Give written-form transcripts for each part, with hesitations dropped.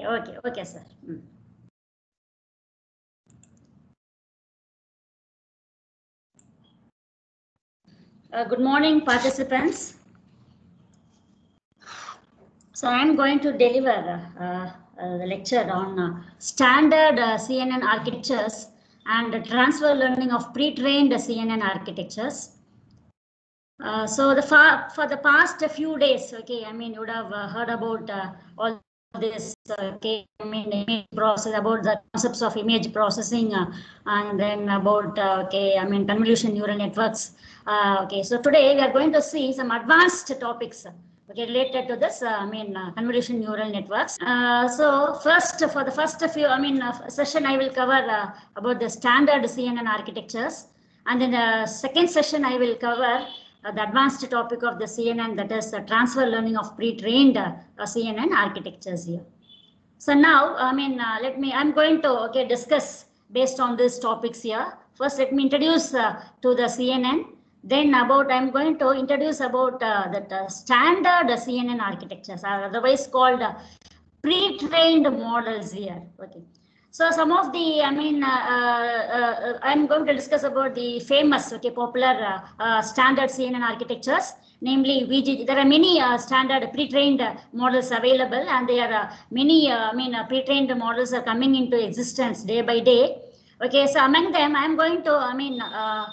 Okay, sir. Good morning, participants. So I am going to deliver the lecture on standard CNN architectures and transfer learning of pre-trained CNN architectures. So for the past few days, okay, I mean, you would have heard about all this, okay, I mean, image process, about the concepts of image processing, and then about, okay, I mean, convolution neural networks. Okay, so today we are going to see some advanced topics, okay, related to this, convolution neural networks. So first, for the first few, session, I will cover about the standard CNN architectures, and then the second session, I will cover the advanced topic of the CNN, that is transfer learning of pre-trained CNN architectures here. So now, I'm going to discuss based on these topics here. First, let me introduce to the CNN. Then I'm going to introduce about that standard CNN architectures, otherwise called pre-trained models here. Okay. So some of the, I'm going to discuss about the famous, okay, popular standard CNN architectures, namely VGG. There are many standard pre-trained models available, and there are many, pre-trained models are coming into existence day by day. Okay, so among them, I'm going to,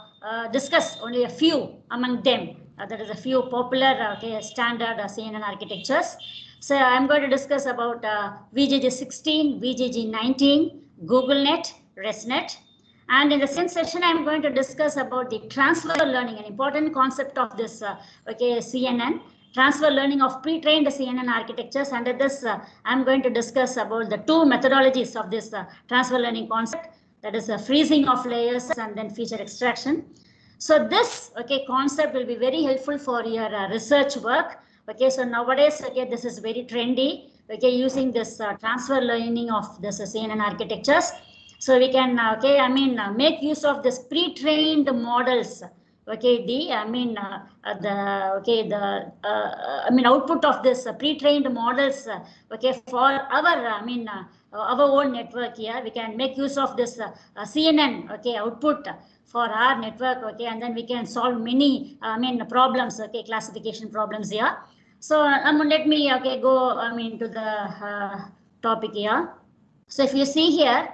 discuss only a few among them. There is a few popular, okay, standard CNN architectures. So I'm going to discuss about VGG 16, VGG 19, GoogleNet, ResNet. And in the same session, I'm going to discuss about the transfer learning, an important concept of this CNN, transfer learning of pre-trained CNN architectures. Under this, I'm going to discuss about the two methodologies of this transfer learning concept, that is freezing of layers and then feature extraction. So this, okay, concept will be very helpful for your research work. Okay, so nowadays, okay, this is very trendy. Okay, using this transfer learning of this CNN architectures. So we can, make use of this pre-trained models. Okay, output of this pre-trained models. Okay, for our, our own network here, we can make use of this CNN, okay, output for our network, okay, and then we can solve many, problems, okay, classification problems here. So let me, okay, go, to the topic here. So if you see here,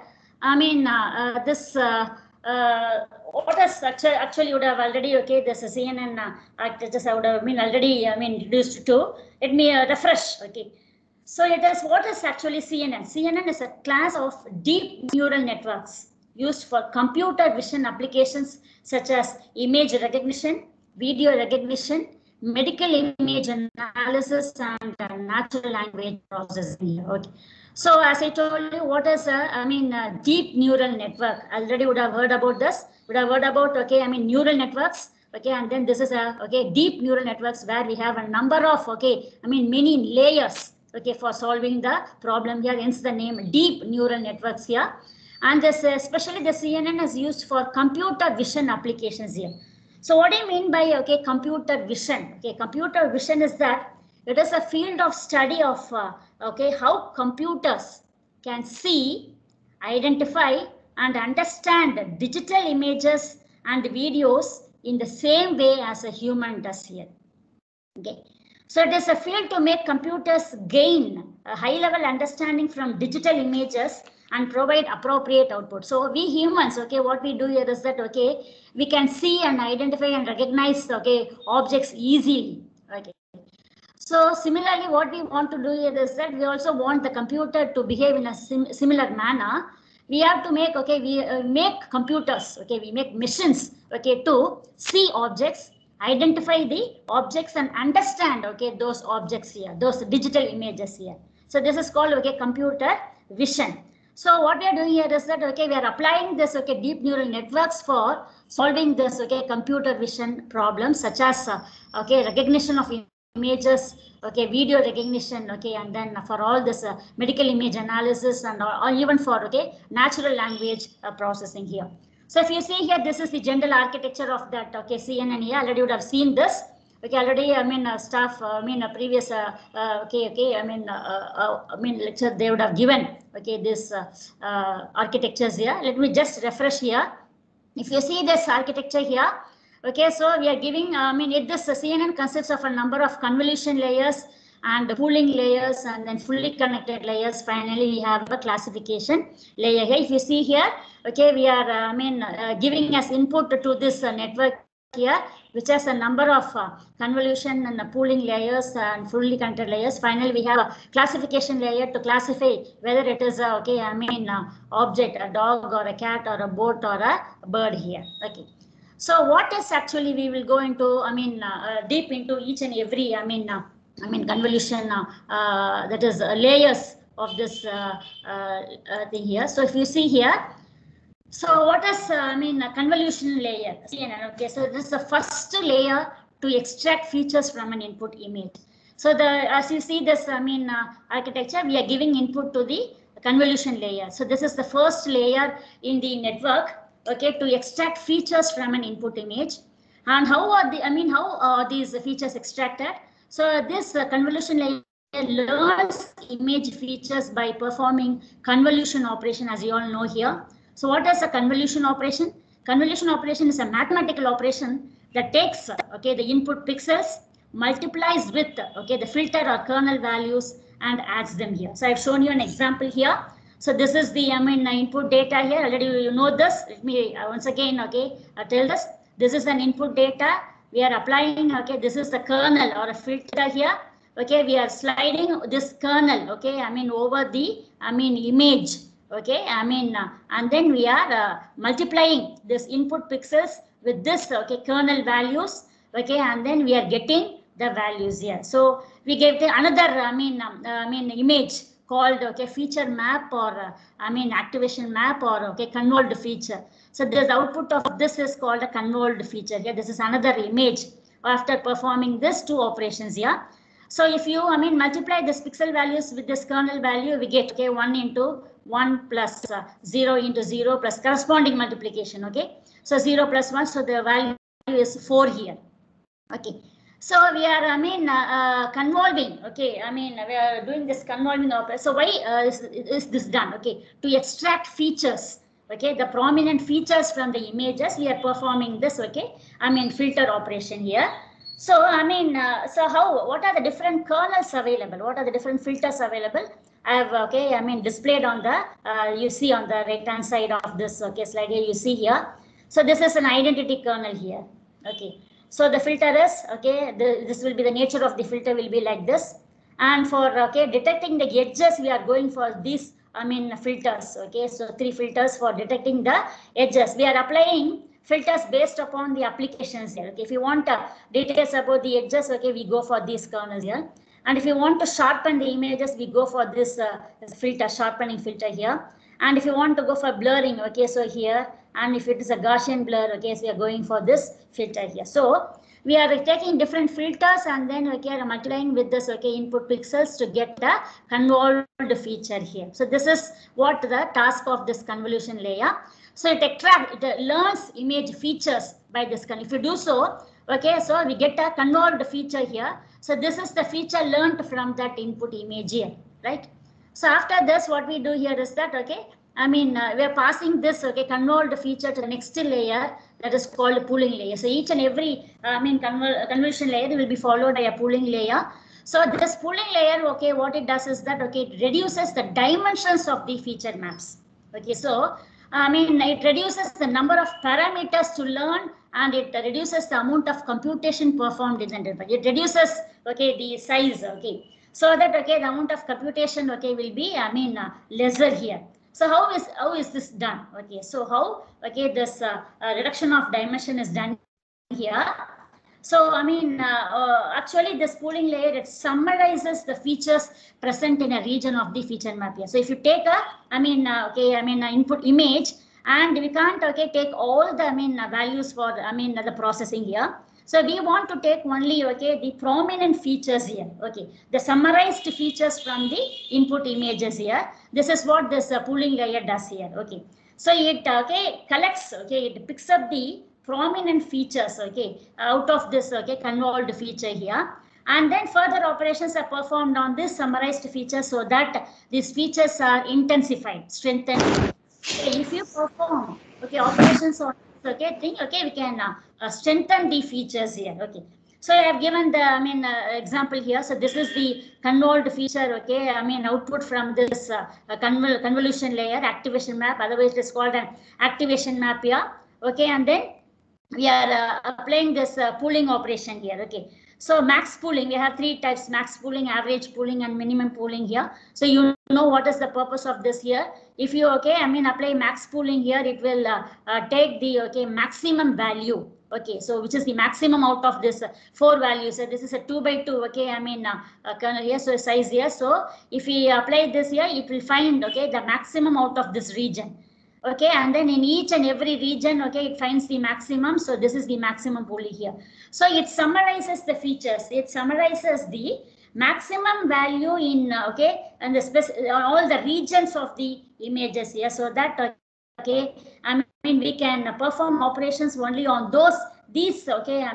this, what is actually would have already, okay, this CNN architectures I would have been already, introduced to. Let me refresh, okay. So it is, what is actually CNN? CNN is a class of deep neural networks used for computer vision applications such as image recognition, video recognition, medical image analysis, and natural language processing. Okay. So as I told you, what is a deep neural network? Already would have heard about this. Would have heard about, okay, neural networks. Okay, and then this is a, okay, deep neural networks where we have a number of, okay, many layers, okay, for solving the problem here, hence the name deep neural networks here. And this, especially the CNN is used for computer vision applications here. So what do you mean by, okay, computer vision? Okay, computer vision is that it is a field of study of, okay, how computers can see, identify, and understand digital images and videos in the same way as a human does here. Okay. So it is a field to make computers gain a high-level understanding from digital images and provide appropriate output. So we humans, okay, what we do here is that, okay, we can see and identify and recognize, okay, objects easily. Okay. So similarly, what we want to do here is that we also want the computer to behave in a similar manner. We have to make, okay, we make computers, okay, we make machines, okay, to see objects, identify the objects, and understand, okay, those objects here, those digital images here. So this is called, okay, computer vision. So what we are doing here is that, okay, we are applying this, okay, deep neural networks for solving this, okay, computer vision problems such as, okay, recognition of images, okay, video recognition, okay, and then for all this medical image analysis, and or even for, okay, natural language processing here. So if you see here, this is the general architecture of that, okay, CNN here. Already you would have seen this. Okay, already, I mean, staff, previous, lecture they would have given, okay, this architectures here. Let me just refresh here. If you see this architecture here, okay, so we are giving, this CNN consists of a number of convolution layers and pooling layers and then fully connected layers. Finally, we have a classification layer here. If you see here, okay, we are, giving as input to this network here, which has a number of convolution and pooling layers and fully connected layers. Finally, we have a classification layer to classify whether it is object, a dog or a cat or a boat or a bird here. Okay. So what is actually, we will go into, deep into each and every, convolution, that is layers of this thing here. So if you see here, so what is, a convolution layer? CNN, okay, so this is the first layer to extract features from an input image. So as you see this, architecture, we are giving input to the convolution layer. So this is the first layer in the network, okay, to extract features from an input image. And how are how are these features extracted? So this convolution layer learns image features by performing convolution operation, as you all know here. So what is a convolution operation? Convolution operation is a mathematical operation that takes, okay, the input pixels, multiplies with, okay, the filter or kernel values and adds them here. So I've shown you an example here. So this is the input data here. Already you know this. Let me once again, okay, tell this. This is an input data. We are applying, okay, this is the kernel or a filter here. Okay, we are sliding this kernel, okay, over the, image. Okay, and then we are multiplying this input pixels with this, okay, kernel values, okay, and then we are getting the values here. So we gave the another, image called, okay, feature map or, activation map or, okay, convolved feature. So the output of this is called a convolved feature here. This is another image after performing these two operations here. So if you, multiply this pixel values with this kernel value, we get, okay, 1 into 1 plus 0 into 0 plus corresponding multiplication, okay. So 0 plus 1, so the value is 4 here, okay. So we are, convolving, okay, we are doing this convolving operation. So why is this done, okay, to extract features, okay, the prominent features from the images, we are performing this, okay, filter operation here. So, what are the different kernels available? What are the different filters available? I have, okay, displayed on the, you see on the right hand side of this, okay, slide here, you see here. So this is an identity kernel here, okay. So the filter is, okay, this will be the nature of the filter will be like this. And for, okay, detecting the edges, we are going for these, filters, okay. So 3 filters for detecting the edges. We are applying filters based upon the applications here. Okay, if you want details about the edges, okay, we go for these kernels here. And if you want to sharpen the images, we go for this filter, sharpening filter here. And if you want to go for blurring, okay, so here, and if it is a Gaussian blur, okay, so we are going for this filter here. So we are taking different filters and then, okay, multiplying with this, okay, input pixels to get the convolved feature here. So this is what the task of this convolution layer. So it learns image features by this. If you do so, okay, so we get a convolved feature here. So this is the feature learned from that input image here, right? So after this, what we do here is that, okay, we are passing this, okay, convolved feature to the next layer that is called pooling layer. So each and every, convolution layer will be followed by a pooling layer. So this pooling layer, okay, what it does is that, okay, it reduces the dimensions of the feature maps. Okay, so it reduces the number of parameters to learn and it reduces the amount of computation performed in the network. It reduces, okay, the size, okay, so that, okay, the amount of computation, okay, will be, lesser here. So how is this done? Okay, so how, okay, this reduction of dimension is done here. So, actually this pooling layer, it summarizes the features present in a region of the feature map here. So if you take a, input image and we can't, okay, take all the, values for, the processing here. So we want to take only, okay, the prominent features here, okay, the summarized features from the input images here. This is what this pooling layer does here, okay. So it, okay, collects, okay, it picks up the prominent features, okay, out of this, okay, convolved feature here. And then further operations are performed on this summarized feature so that these features are intensified, strengthened. Okay, if you perform, okay, operations on, okay, thing, okay, we can strengthen the features here, okay. So I have given the, example here. So this is the convolved feature, okay, output from this convolution layer, activation map, otherwise it is called an activation map here, okay, and then we are applying this pooling operation here, okay. So max pooling, we have three types: max pooling, average pooling, and minimum pooling here. So you know what is the purpose of this here. If you, okay, apply max pooling here, it will take the, okay, maximum value, okay, so which is the maximum out of this four values. So this is a 2 by 2, okay, here, so size here. So if we apply this here, it will find, okay, the maximum out of this region. Okay, and then in each and every region, okay, it finds the maximum. So this is the maximum pooling here. So it summarizes the features. It summarizes the maximum value in, okay, and the all the regions of the images here. So that, okay, we can perform operations only on these, okay,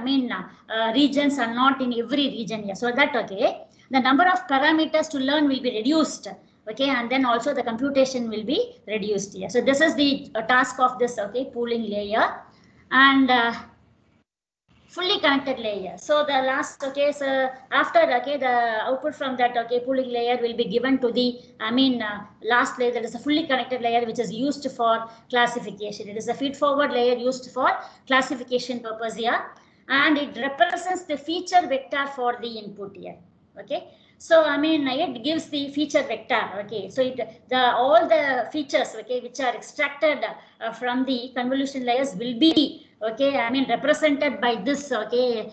regions are not in every region here. So that, okay, the number of parameters to learn will be reduced. Okay, and then also the computation will be reduced here. So this is the task of this, okay, pooling layer. And fully connected layer. So the last, okay, so after, okay, the output from that, okay, pooling layer will be given to the, last layer, that is a fully connected layer, which is used for classification. It is a feed-forward layer used for classification purpose here, and it represents the feature vector for the input here. Okay. So it gives the feature vector. Okay, so all the features, okay, which are extracted from the convolution layers will be, okay, represented by this, okay,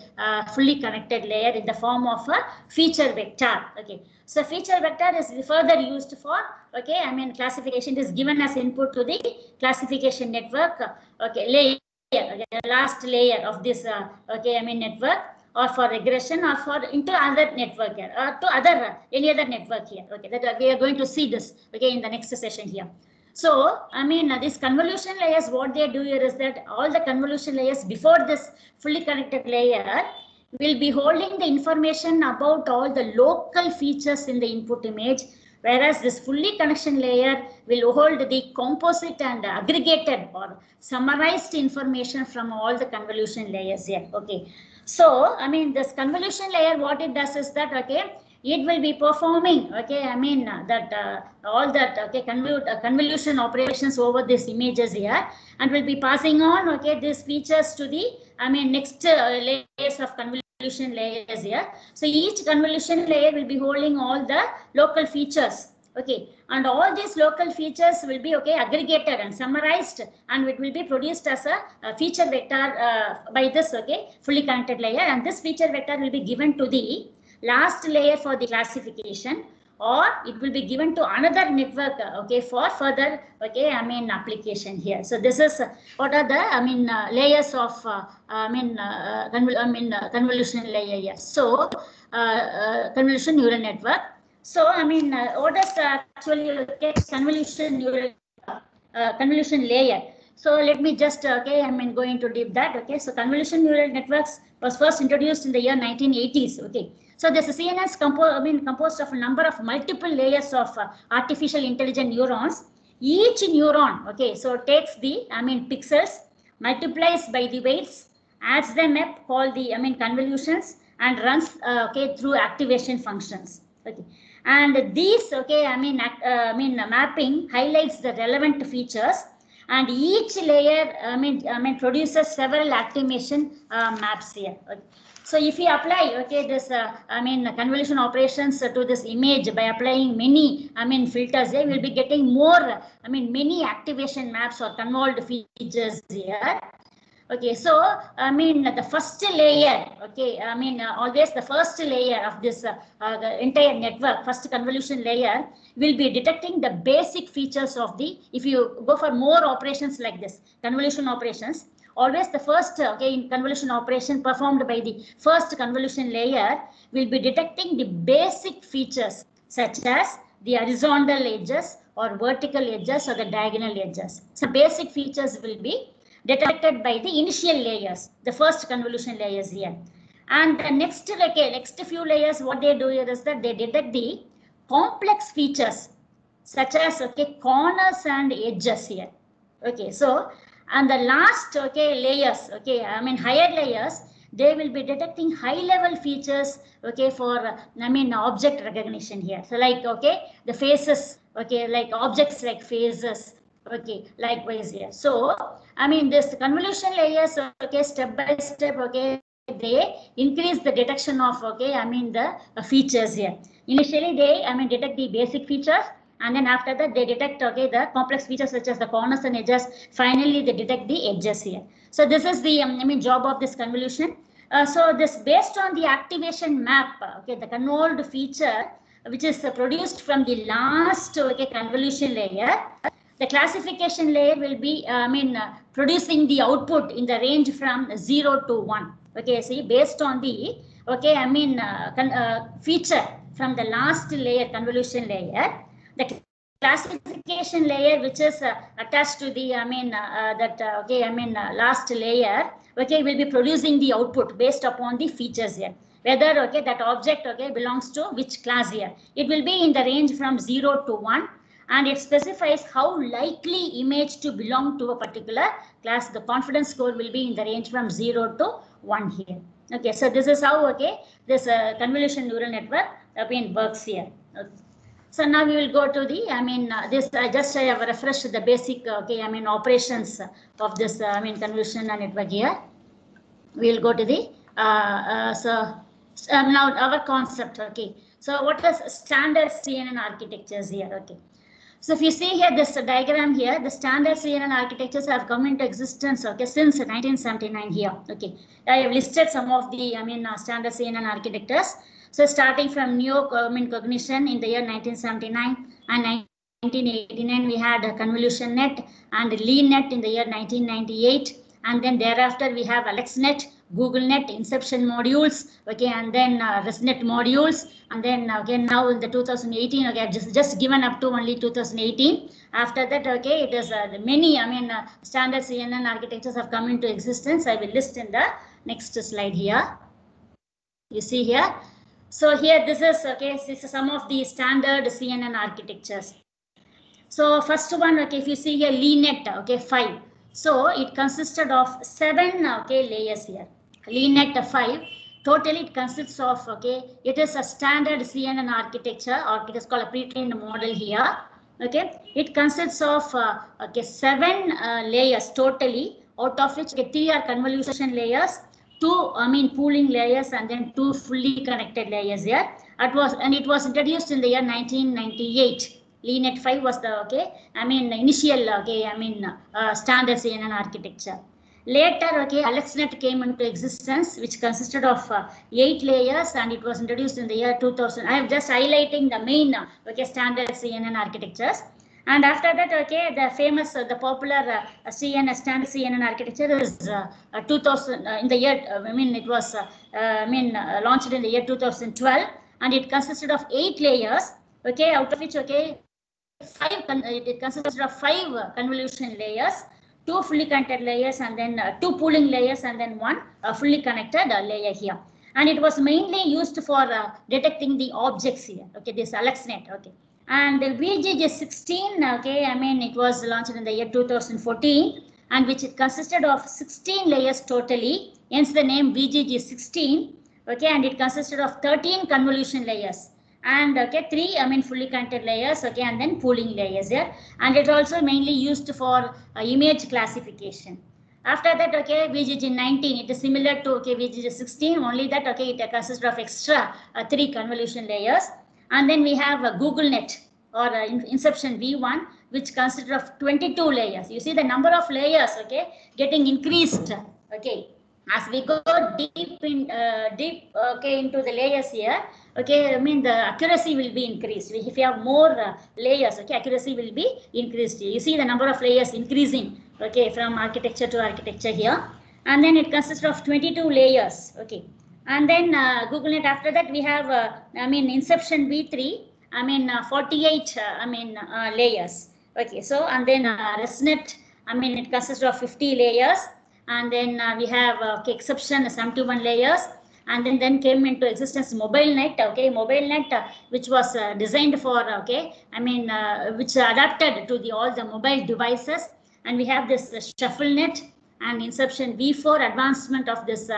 fully connected layer in the form of a feature vector. Okay, so feature vector is further used for, okay, classification. Is given as input to the classification network, okay, layer, okay, last layer of this, okay, network, or for regression, or for into other network here, or to other any other network here. Okay, that we are going to see this, okay, in the next session here. So these convolution layers, what they do here is that all the convolution layers before this fully connected layer will be holding the information about all the local features in the input image, whereas this fully connection layer will hold the composite and aggregated or summarized information from all the convolution layers here. Okay. So, this convolution layer, what it does is that, okay, it will be performing, okay, all that, okay, convolution operations over these images here, and will be passing on, okay, these features to the, next layers of convolution layers here. So each convolution layer will be holding all the local features. Okay, and all these local features will be, okay, aggregated and summarized, and it will be produced as a feature vector by this, okay, fully connected layer, and this feature vector will be given to the last layer for the classification, or it will be given to another network, okay, for further, okay, application here. So this is what are the layers of convolution layer here. So convolution neural network. So what is actually, okay, convolution layer? So let me just, okay, go into deep that. Okay, so convolution neural networks was first introduced in the year 1980s. Okay, so this CNNs composed of a number of multiple layers of artificial intelligent neurons. Each neuron, okay, so takes the pixels, multiplies by the weights, adds them up, called the convolutions, and runs okay, through activation functions. Okay, and these, okay, mapping highlights the relevant features, and each layer produces several activation maps here. Okay. So if we apply, okay, this convolution operations to this image by applying many filters, they will be getting more many activation maps or convolved features here. Okay, so the first layer, okay, always the first layer of this the entire network, first convolution layer, will be detecting the basic features of the, if you go for more operations like this, convolution operations, always the first, okay, in convolution operation performed by the first convolution layer will be detecting the basic features such as the horizontal edges or vertical edges or the diagonal edges. So basic features will be detected by the initial layers, the first convolution layers here. And the next few layers, what they do here is that they detect the complex features such as corners and edges here. Okay, so and the last layers, higher layers, they will be detecting high level features for object recognition here. So like the faces, like objects like faces, likewise here. So this convolution layers, step by step, they increase the detection of the features here. Initially they detect the basic features, and then after that they detect the complex features such as the corners and edges. Finally they detect the edges here. So this is the job of this convolution. So this based on the activation map, the convolved feature which is produced from the last convolution layer, the classification layer will be producing the output in the range from 0 to 1. Okay, see, based on the feature from the last layer, convolution layer, the classification layer which is attached to the last layer, will be producing the output based upon the features here, whether that object belongs to which class here. It will be in the range from 0 to 1, and it specifies how likely image to belong to a particular class. The confidence score will be in the range from 0 to 1 here. Okay, so this is how this convolution neural network works here. Okay. So now we will go to the I have refreshed the basic operations of this convolution network here. We will go to the now our concept. Okay, so what is standard CNN architectures here? Okay, so if you see here this diagram here, the standard CNN architectures have come into existence since 1979 here. Okay, I have listed some of the standard CNN architectures. So starting from neo-cognition in the year 1979 and 1989, we had convolution net and LeanNet in the year 1998, and then thereafter we have AlexNet, GoogleNet, Inception modules, and then ResNet modules, and then again now in the 2018, I've just given up to only 2018. After that, it is many standard CNN architectures have come into existence. I will list in the next slide here. You see here. So here this is some of the standard CNN architectures. So first one, if you see here LeanNet, 5. So it consisted of 7 layers here. LeanNet 5. Totally it consists of it is a standard CNN architecture, or it is called a pre-trained model here. Okay, it consists of 7 layers totally, out of which 3 are convolution layers, 2 pooling layers, and then 2 fully connected layers here. It was introduced in the year 1998. LeanNet 5 was the initial standard CNN architecture. Later, AlexNet came into existence, which consisted of 8 layers, and it was introduced in the year 2000. I am just highlighting the main standard CNN architectures. And after that, the famous, the popular standard CNN architecture is 2000 in the year. It was launched in the year 2012, and it consisted of 8 layers. Out of which it consisted of 5 convolution layers, 2 fully connected layers, and then 2 pooling layers, and then 1 fully connected layer here. And it was mainly used for detecting the objects here. This AlexNet. And the VGG16, it was launched in the year 2014, and which it consisted of 16 layers totally, hence the name VGG16. And it consisted of 13 convolution layers, and 3 fully connected layers, and then pooling layers here. And it also mainly used for image classification. After that, VGG19, it is similar to VGG16, only that it consists of extra 3 convolution layers. And then we have a GoogleNet, or Inception V1, which consists of 22 layers. You see the number of layers, getting increased. As we go deep into the layers here, the accuracy will be increased. If you have more layers, accuracy will be increased. You see the number of layers increasing, from architecture to architecture here. And then it consists of 22 layers, And then GoogleNet, after that we have, Inception V3, 48, layers. So, and then ResNet, I mean, it consists of 50 layers. And then we have exception 71 layers. And then came into existence MobileNet, okay, MobileNet, which was designed for, okay, I mean, which adapted to all the mobile devices. And we have this ShuffleNet and Inception V4, advancement of this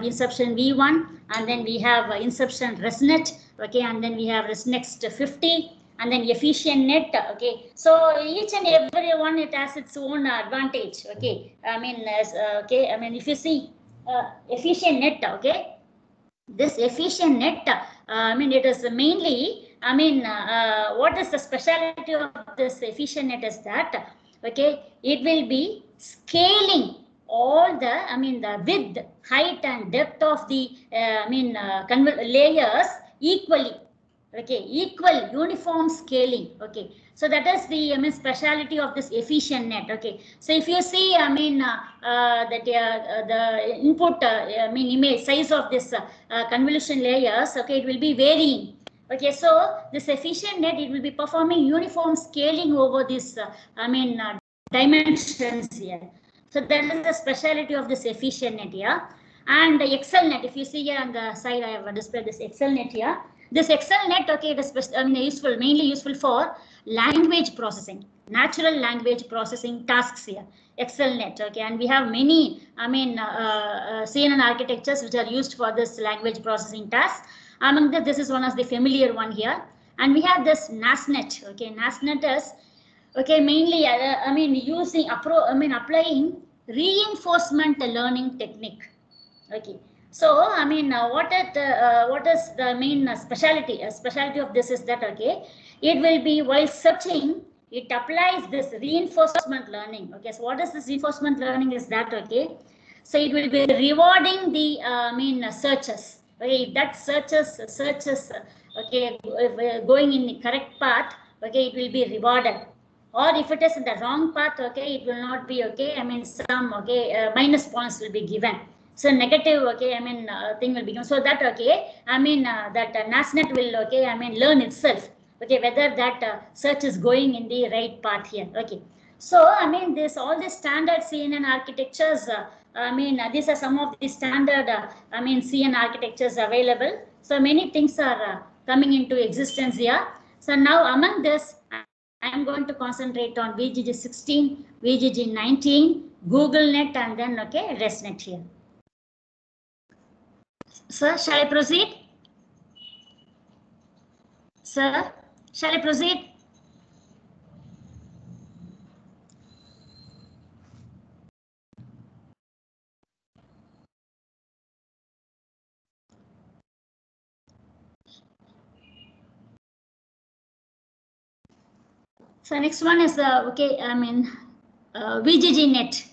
Inception V1, and then we have Inception ResNet, okay, and then we have ResNext 50, and then EfficientNet, okay. So each and every one, it has its own advantage, okay. I mean, okay, I mean, if you see EfficientNet, okay, this EfficientNet, I mean, it is mainly, I mean, what is the specialty of this EfficientNet is that, okay, it will be scaling all the, I mean, the width, height and depth of the, I mean, layers equally, okay, equal uniform scaling, okay. So that is the, I mean, speciality of this EfficientNet, okay. So if you see, I mean, that the input, I mean, image size of this convolution layers, okay, it will be varying. Okay, so this EfficientNet, it will be performing uniform scaling over this, I mean, dimensions here. So that is the speciality of this EfficientNet here. And the ExcelNet, if you see here on the side, I have displayed this ExcelNet here. This ExcelNet, okay, it is, I mean, useful, mainly useful for language processing, natural language processing tasks here. ExcelNet, okay, and we have many, I mean, CNN architectures which are used for this language processing task. Among this is one of the familiar one here. And we have this NASNet, okay, NASNet is, okay, mainly, I mean, using, applying reinforcement learning technique, okay. So, I mean, what is the main specialty? Specialty of this is that, okay, it will be while searching, it applies this reinforcement learning. Okay, so what is this reinforcement learning is that, okay, so it will be rewarding the, I mean, searches. Okay, if that searches, okay, going in the correct path, okay, it will be rewarded. Or if it is in the wrong path, okay, it will not be, okay, I mean, some, okay, minus points will be given. So negative, okay, I mean, thing will become, so that, okay, I mean, that NASNet will, okay, I mean, learn itself, okay, whether that search is going in the right path here, okay. So, I mean, all the standard CNN architectures, I mean, these are some of the standard, I mean, CNN architectures available. So many things are coming into existence here. So now among this, I'm going to concentrate on VGG 16, VGG 19, GoogleNet, and then, okay, ResNet here. Sir, shall I proceed? Sir, shall I proceed? So next one is, okay, I mean, VGGNet.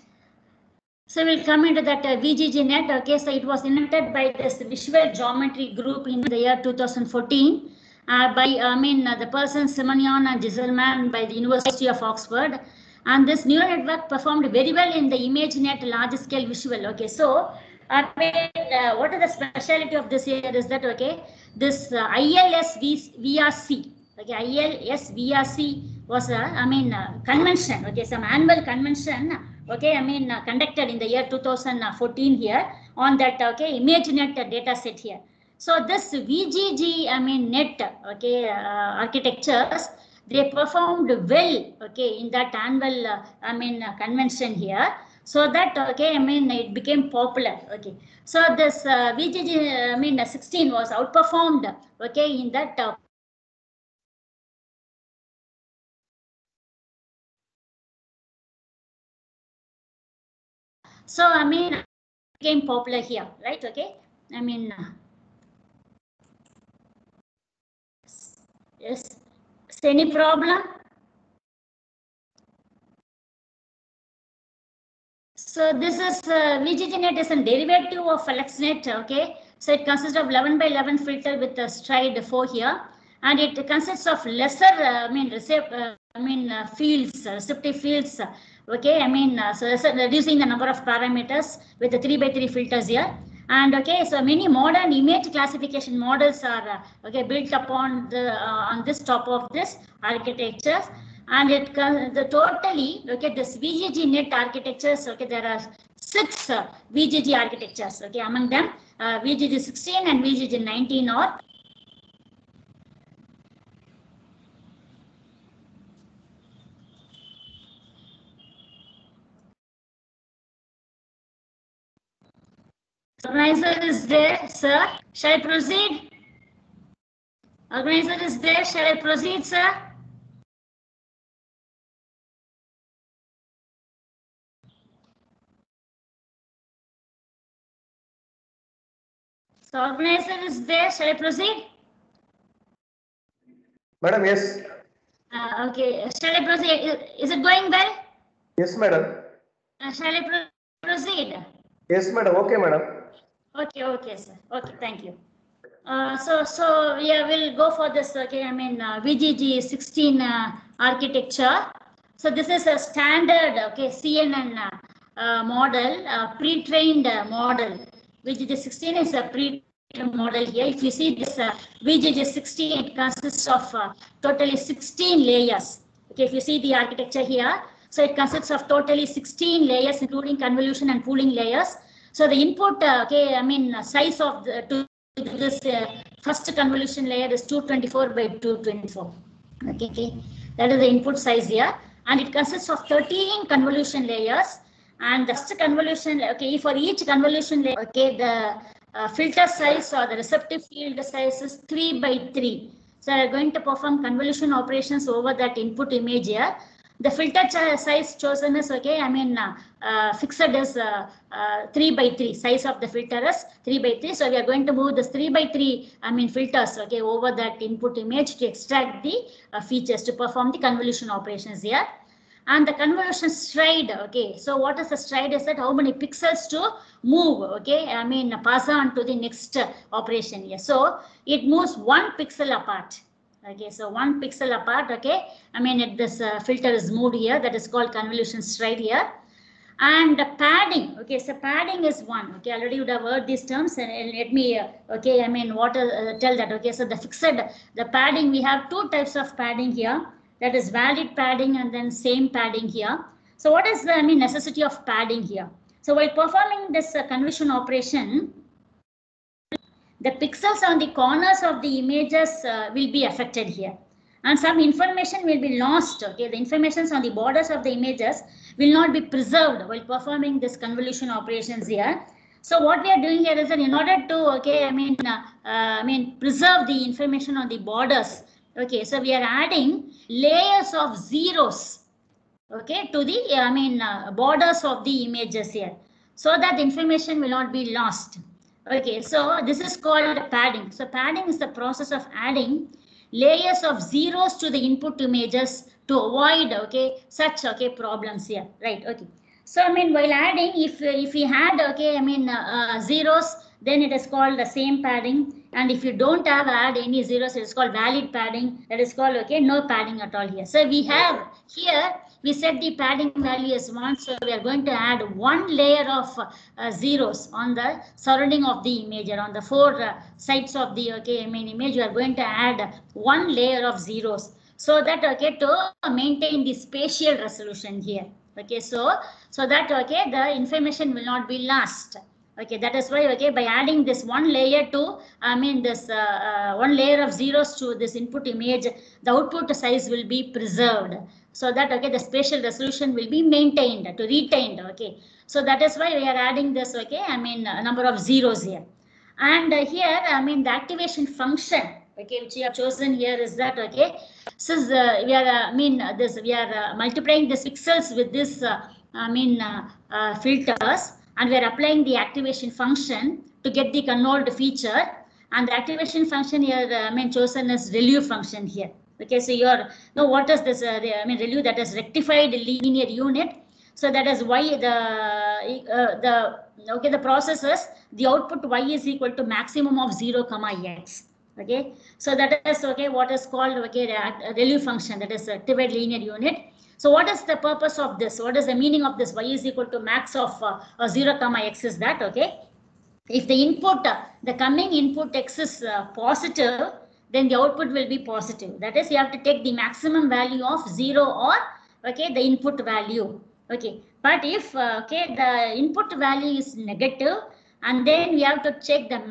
So we'll come into that VGGNet. Okay, so it was invented by this Visual Geometry Group in the year 2014 by, I mean, the person Simonian and Giselman by the University of Oxford. And this neural network performed very well in the ImageNet large scale visual. Okay, so I mean, what is the specialty of this here is that, okay, this ILSVRC, okay, ILSVRC was a, I mean, convention, okay, some annual convention, okay, I mean, conducted in the year 2014 here on that, okay, ImageNet data set here. So this VGG, I mean, net, okay, architectures, they performed well, okay, in that annual, I mean, convention here. So that, okay, I mean, it became popular, okay. So this VGG, I mean, 16 was outperformed, okay, in that so, I mean, became popular here, right? Okay. I mean, yes. Any problem? So this is VGGNet is a derivative of FlexNet. Okay. So it consists of 11 by 11 filter with a stride 4 here, and it consists of lesser, fields, receptive fields. Okay, I mean, so reducing the number of parameters with the 3 by 3 filters here. And okay, so many modern image classification models are okay built upon the on this top of this architecture. and it the totally, okay, this VGG net architectures, okay, there are 6 VGG architectures, okay, among them VGG 16 and VGG 19 are organizer is there, sir. Shall I proceed? Organizer is there. Shall I proceed, sir? So organizer is there. Shall I proceed? Madam, yes. Okay. Shall I proceed? Is it going well? Yes, madam. Shall I proceed? Yes, madam. Okay, madam. Okay, okay, sir. Okay, thank you. So yeah, we'll go for this. Okay, I mean VGG 16 architecture. So this is a standard, okay, CNN model, pre-trained model. VGG 16 is a pre-trained model here. If you see this VGG 16, it consists of totally 16 layers. Okay, if you see the architecture here, so it consists of totally 16 layers, including convolution and pooling layers. So the input, okay, I mean size of the this first convolution layer is 224 by 224. Okay, that is the input size here, and it consists of 13 convolution layers. And the first convolution, okay, for each convolution layer, okay, the filter size or the receptive field size is 3 by 3. So we are going to perform convolution operations over that input image here. The filter size chosen is, okay, I mean fixed is 3 by 3. Size of the filter is 3 by 3. So we are going to move this 3 by 3, I mean filters, okay, over that input image to extract the features, to perform the convolution operations here. And the convolution stride, okay, so what is the stride is that how many pixels to move, okay, I mean pass on to the next operation here. So it moves 1 pixel apart. Okay, so 1 pixel apart, okay, I mean if this filter is moved here, that is called convolution stride here. And the padding, okay, so padding is 1, okay, already you would have heard these terms, and let me, okay, I mean what tell that, okay, so the fixed, the padding, we have 2 types of padding here, that is valid padding and then same padding here. So what is the, I mean, necessity of padding here? So while performing this convolution operation, the pixels on the corners of the images will be affected here, and some information will be lost. Okay, the informations on the borders of the images will not be preserved while performing this convolution operations here. So what we are doing here is that in order to, okay, I mean preserve the information on the borders. Okay, so we are adding layers of zeros, okay, to the borders of the images here, so that the information will not be lost. Okay, so this is called padding. So padding is the process of adding layers of zeros to the input images to avoid, okay, such, okay, problems here, right? Okay, so I mean while adding, if we had, okay, I mean zeros, then it is called the same padding, and if you don't have add any zeros, it is called valid padding, that is called, okay, no padding at all here. So we have here, we set the padding value as 1, so we are going to add 1 layer of zeros on the surrounding of the image, or on the 4 sides of the, okay, I mean image, you are going to add 1 layer of zeros, so that, okay, to maintain the spatial resolution here. Okay, so that, okay, the information will not be lost. Okay, that is why, okay, by adding this 1 layer to, I mean this 1 layer of zeros to this input image, the output size will be preserved, so that, okay, the spatial resolution will be maintained, to retained. Okay, so that is why we are adding this, okay, I mean number of zeros here. And here, I mean the activation function, okay, which you have chosen here is that, okay, since we are we are multiplying the pixels with this filters, and we are applying the activation function to get the convolved feature. And the activation function here, chosen as ReLU function here. Okay, so you're now what is this? ReLU, that is rectified linear unit. So that is why the process is the output y is equal to maximum of 0, x. Okay, so that is, okay, what is called, okay, the ReLU function, that is rectified linear unit. So what is the purpose of this? What is the meaning of this? Y is equal to max of 0, x is that, okay? If the input, the coming input x is positive, then the output will be positive. That is, you have to take the maximum value of 0 or okay, the input value. Okay, but if okay, the input value is negative, and then we have to check the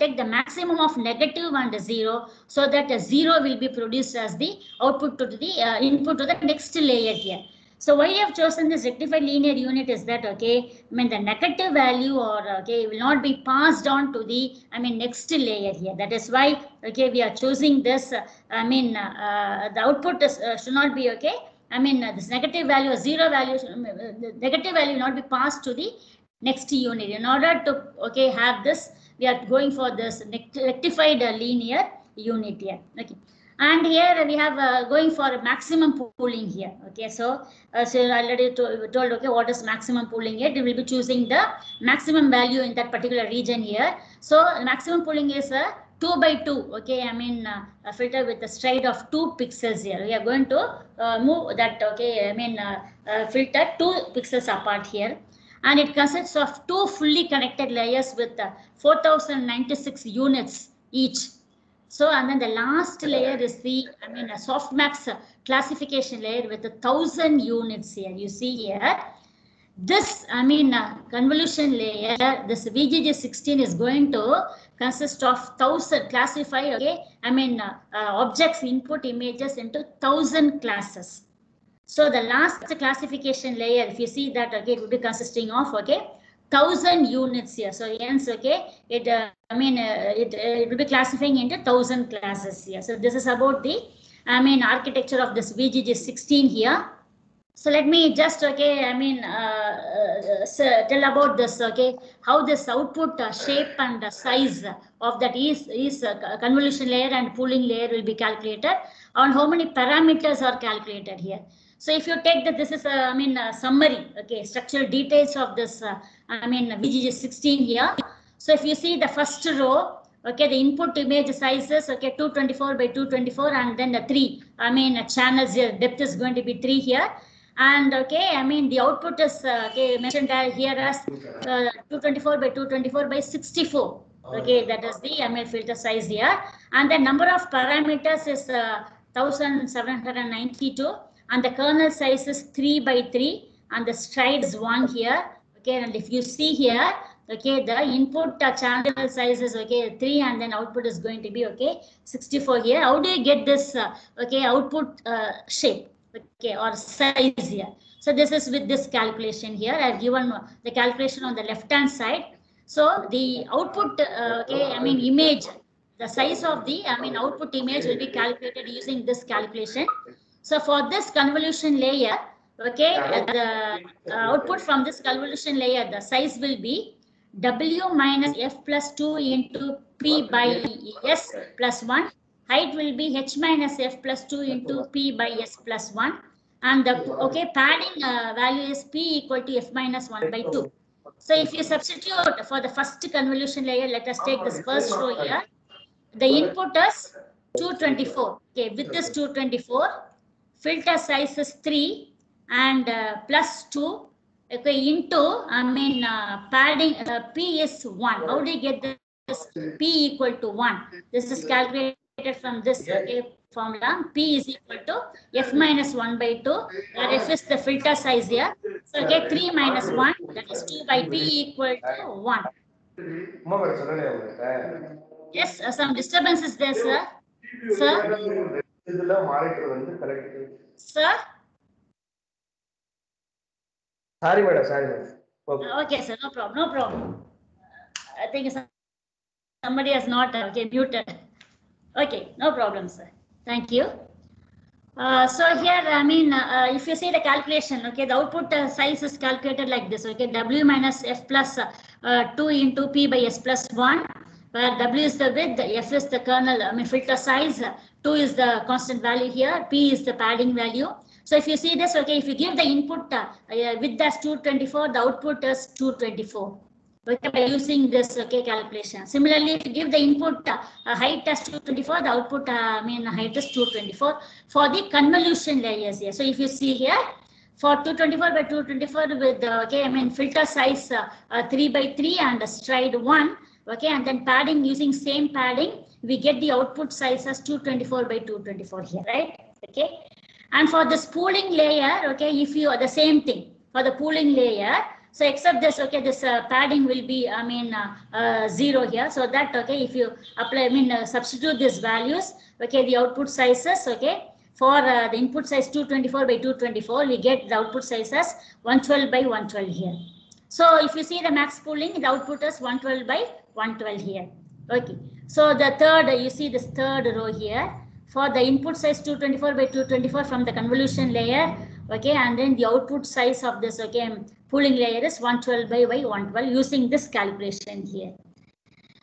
take the maximum of negative and 0, so that a 0 will be produced as the output to the input to the next layer here. So why I have chosen this rectified linear unit is that, okay, I mean the negative value or okay will not be passed on to the next layer here. That is why okay we are choosing this. The output is, should not be okay. This negative value or 0 value, the negative value will not be passed to the next unit. In order to okay have this, we are going for this rectified linear unit here. Okay. And here we have going for a maximum pooling here. Okay, so so I already told okay what is maximum pooling here. We will be choosing the maximum value in that particular region here. So maximum pooling is a 2 by 2. Okay, a filter with a stride of 2 pixels here. We are going to move that okay filter 2 pixels apart here, and it consists of 2 fully connected layers with 4096 units each. So, and then the last layer is the, a softmax classification layer with 1000 units here. You see here, this, convolution layer, this VGG16 is going to consist of 1000 classified, okay, objects, input images into 1000 classes. So the last classification layer, if you see that, okay, it will be consisting of, okay, 1000 units here. So hence, okay, it it will be classifying into 1000 classes here. So this is about the architecture of this VGG16 here. So let me just okay tell about this, okay, how this output shape and size of that is convolution layer and pooling layer will be calculated, on how many parameters are calculated here. So if you take that, this is a summary, okay, structural details of this VGG16 here. So if you see the first row, okay, the input image sizes, okay, 224 by 224, and then the 3 channels here, depth is going to be 3 here. And okay, the output is okay, mentioned here as 224 by 224 by 64. Okay, that is the filter size here, and the number of parameters is 1792, and the kernel size is 3 by 3, and the stride is 1 here. Okay, and if you see here, okay, the input channel size is okay 3, and then output is going to be okay 64 here. How do you get this okay output shape? Okay, or size here. So this is with this calculation here. I have given the calculation on the left hand side. So the output okay, image, the size of the output image will be calculated using this calculation. So for this convolution layer, okay, the output from this convolution layer, the size will be W minus F plus 2 into P by S plus 1. Height will be H minus F plus 2 into P by S plus 1. And the okay padding value is P equal to F minus 1 by 2. So if you substitute for the first convolution layer, let us take this first row here. The input is 224. Okay, with this 224, filter size is 3 and plus 2. Okay, into padding P is 1. How do you get this? P equal to 1. This is calculated from this okay, formula. P is equal to F minus 1 by 2. F is the filter size here. So okay, 3 minus 1, that is 2 by P equal to 1. Yes, some disturbance is there, sir. Sir? Sir? Sorry, madam. Okay, sir, no problem, no problem. I think somebody has not okay muted. Okay, no problem, sir. Thank you. So here, if you see the calculation, okay, the output size is calculated like this. Okay, W minus F plus 2 into P by S plus 1, where W is the width, F is the kernel, filter size, 2 is the constant value here, P is the padding value. So if you see this, okay, if you give the input width as 224, the output is 224. Okay, by using this okay calculation. Similarly, if you give the input height as 224, the output height is 224 for the convolution layers here. So if you see here, for 224 by 224 with okay, filter size 3 by 3 and stride 1, Okay, and then padding, using same padding, we get the output size as 224 by 224 here, right? Okay, and for the pooling layer, okay, if you are the same thing for the pooling layer, so except this, okay, this padding will be, 0 here, so that, okay, if you apply, substitute these values, okay, the output sizes, okay, for the input size 224 by 224, we get the output size as 112 by 112 here. So if you see the max pooling, the output is 112 by 112 here. Okay. So the third, you see this third row here, for the input size 224 by 224 from the convolution layer. Okay, and then the output size of this, okay, pooling layer is 112 by 112 using this calculation here.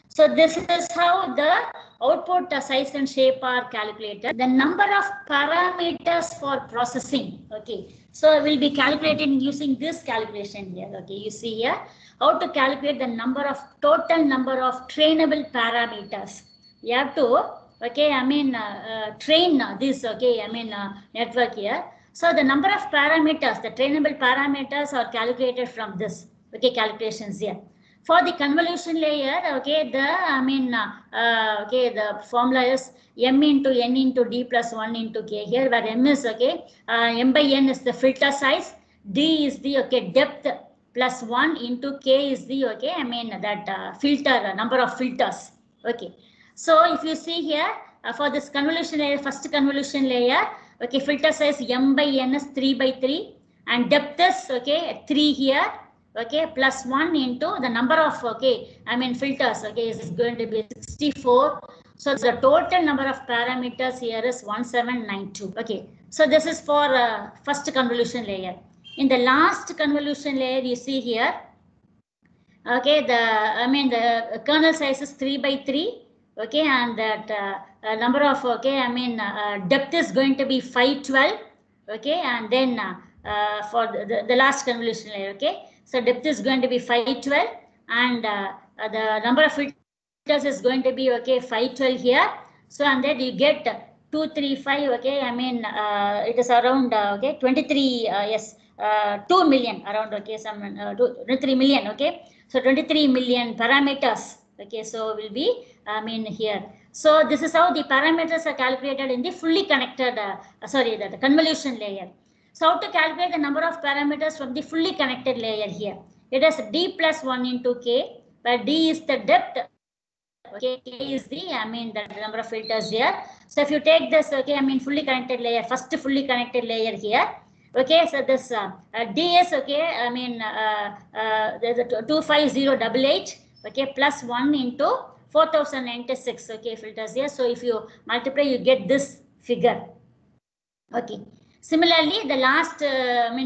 So this is how the output size and shape are calculated. The number of parameters for processing, okay, so we'll be calculating using this calculation here. Okay, you see here how to calculate the total number of trainable parameters. You have to, okay, train this, okay, network here. So the number of parameters, the trainable parameters are calculated from this, okay, calculations here. For the convolution layer, okay, the formula is m into n into d plus 1 into k here, where m is, okay, m by n is the filter size, d is the, okay, depth plus 1 into k is the, okay, filter, number of filters. Okay, so if you see here, for this convolution layer, first convolution layer, okay, filter size m by n is 3 by 3 and depth is, okay, 3 here. Okay, plus 1 into the number of, okay, filters, okay, is going to be 64. So the total number of parameters here is 1792. Okay, so this is for first convolution layer. In the last convolution layer, you see here, okay, the kernel size is 3 by 3. Okay, and that number of, okay, depth is going to be 512. Okay, and then for the last convolution layer, okay. So depth is going to be 512 and the number of filters is going to be, okay, 512 here. So and then you get 235, okay, it is around, okay, 23, yes, 2 million around, okay, 23 million, okay. So 23 million parameters, okay, so will be, here. So this is how the parameters are calculated in the fully connected, the convolution layer. So how to calculate the number of parameters from the fully connected layer here? It is d plus 1 into k, where d is the depth, okay, k is the, the number of filters here. So if you take this, okay, fully connected layer, first fully connected layer here, okay, so this d is, okay, there's a 25088, okay, plus 1 into 4096, okay, filters here. So if you multiply, you get this figure. Okay. Similarly, the last,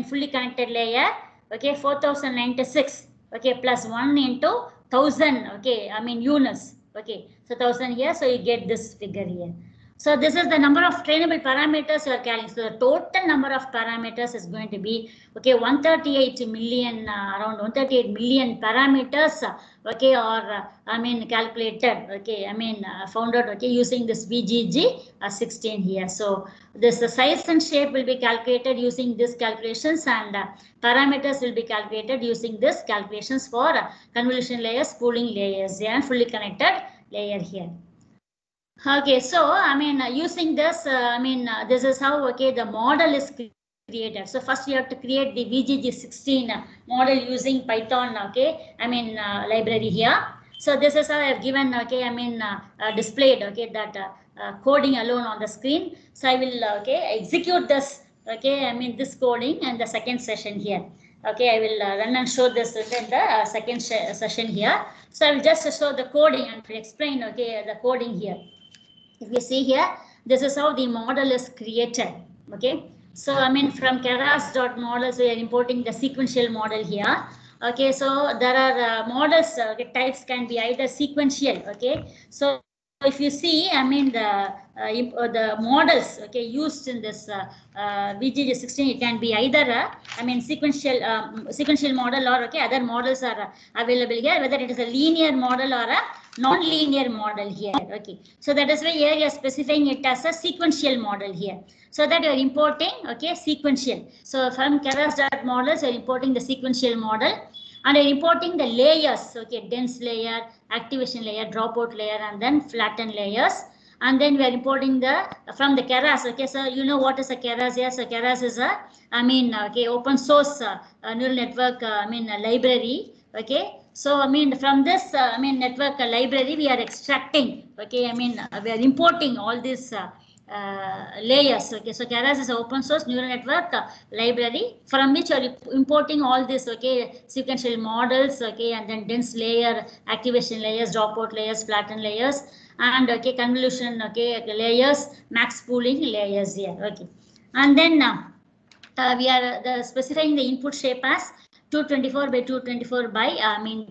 fully connected layer, okay, 4096, okay, plus 1 into 1000, okay, units, okay, so 1000 here, so you get this figure here. So this is the number of trainable parameters you are carrying. So the total number of parameters is going to be, okay, 138 million, around 138 million parameters, okay, or calculated, okay, found out, okay, using this VGG 16 here. So this the size and shape will be calculated using this calculations, and parameters will be calculated using this calculations for convolution layers, pooling layers, and fully connected layer here. Okay, so using this, this is how, okay, the model is created. So first you have to create the VGG16 model using Python, okay, library here. So this is how I have given, okay, displayed, okay, that coding alone on the screen. So I will, okay, execute this, okay, this coding and the second session here. Okay, I will run and show this in the second session here. So I will just show the coding and explain, okay, the coding here. If you see here, this is how the model is created. Okay, so from keras.models we are importing the sequential model here. Okay, so there are models, okay, types can be either sequential. Okay, so if you see, the models, okay, used in this VGG16, it can be either sequential model, or, okay, other models are available here, whether it is a linear model or a non-linear model here. Okay, so that is why here you are specifying it as a sequential model here, so that you are importing, okay, sequential. So from keras.models you are importing the sequential model, And we're importing the layers, okay, dense layer, activation layer, dropout layer, and then flatten layers. And then we are importing from the Keras. Okay, so you know what is a Keras? Yes, so Keras is a, okay, open source neural network, library. Okay, so from this, network library, we are extracting. Okay, we are importing all these layers. Okay, so Keras is an open source neural network library from which are importing all this, okay, sequential models, okay, and then dense layer, activation layers, dropout layers, flatten layers, and okay, convolution, okay, layers, max pooling layers here. Okay, and then we are specifying the input shape as 224 by 224 by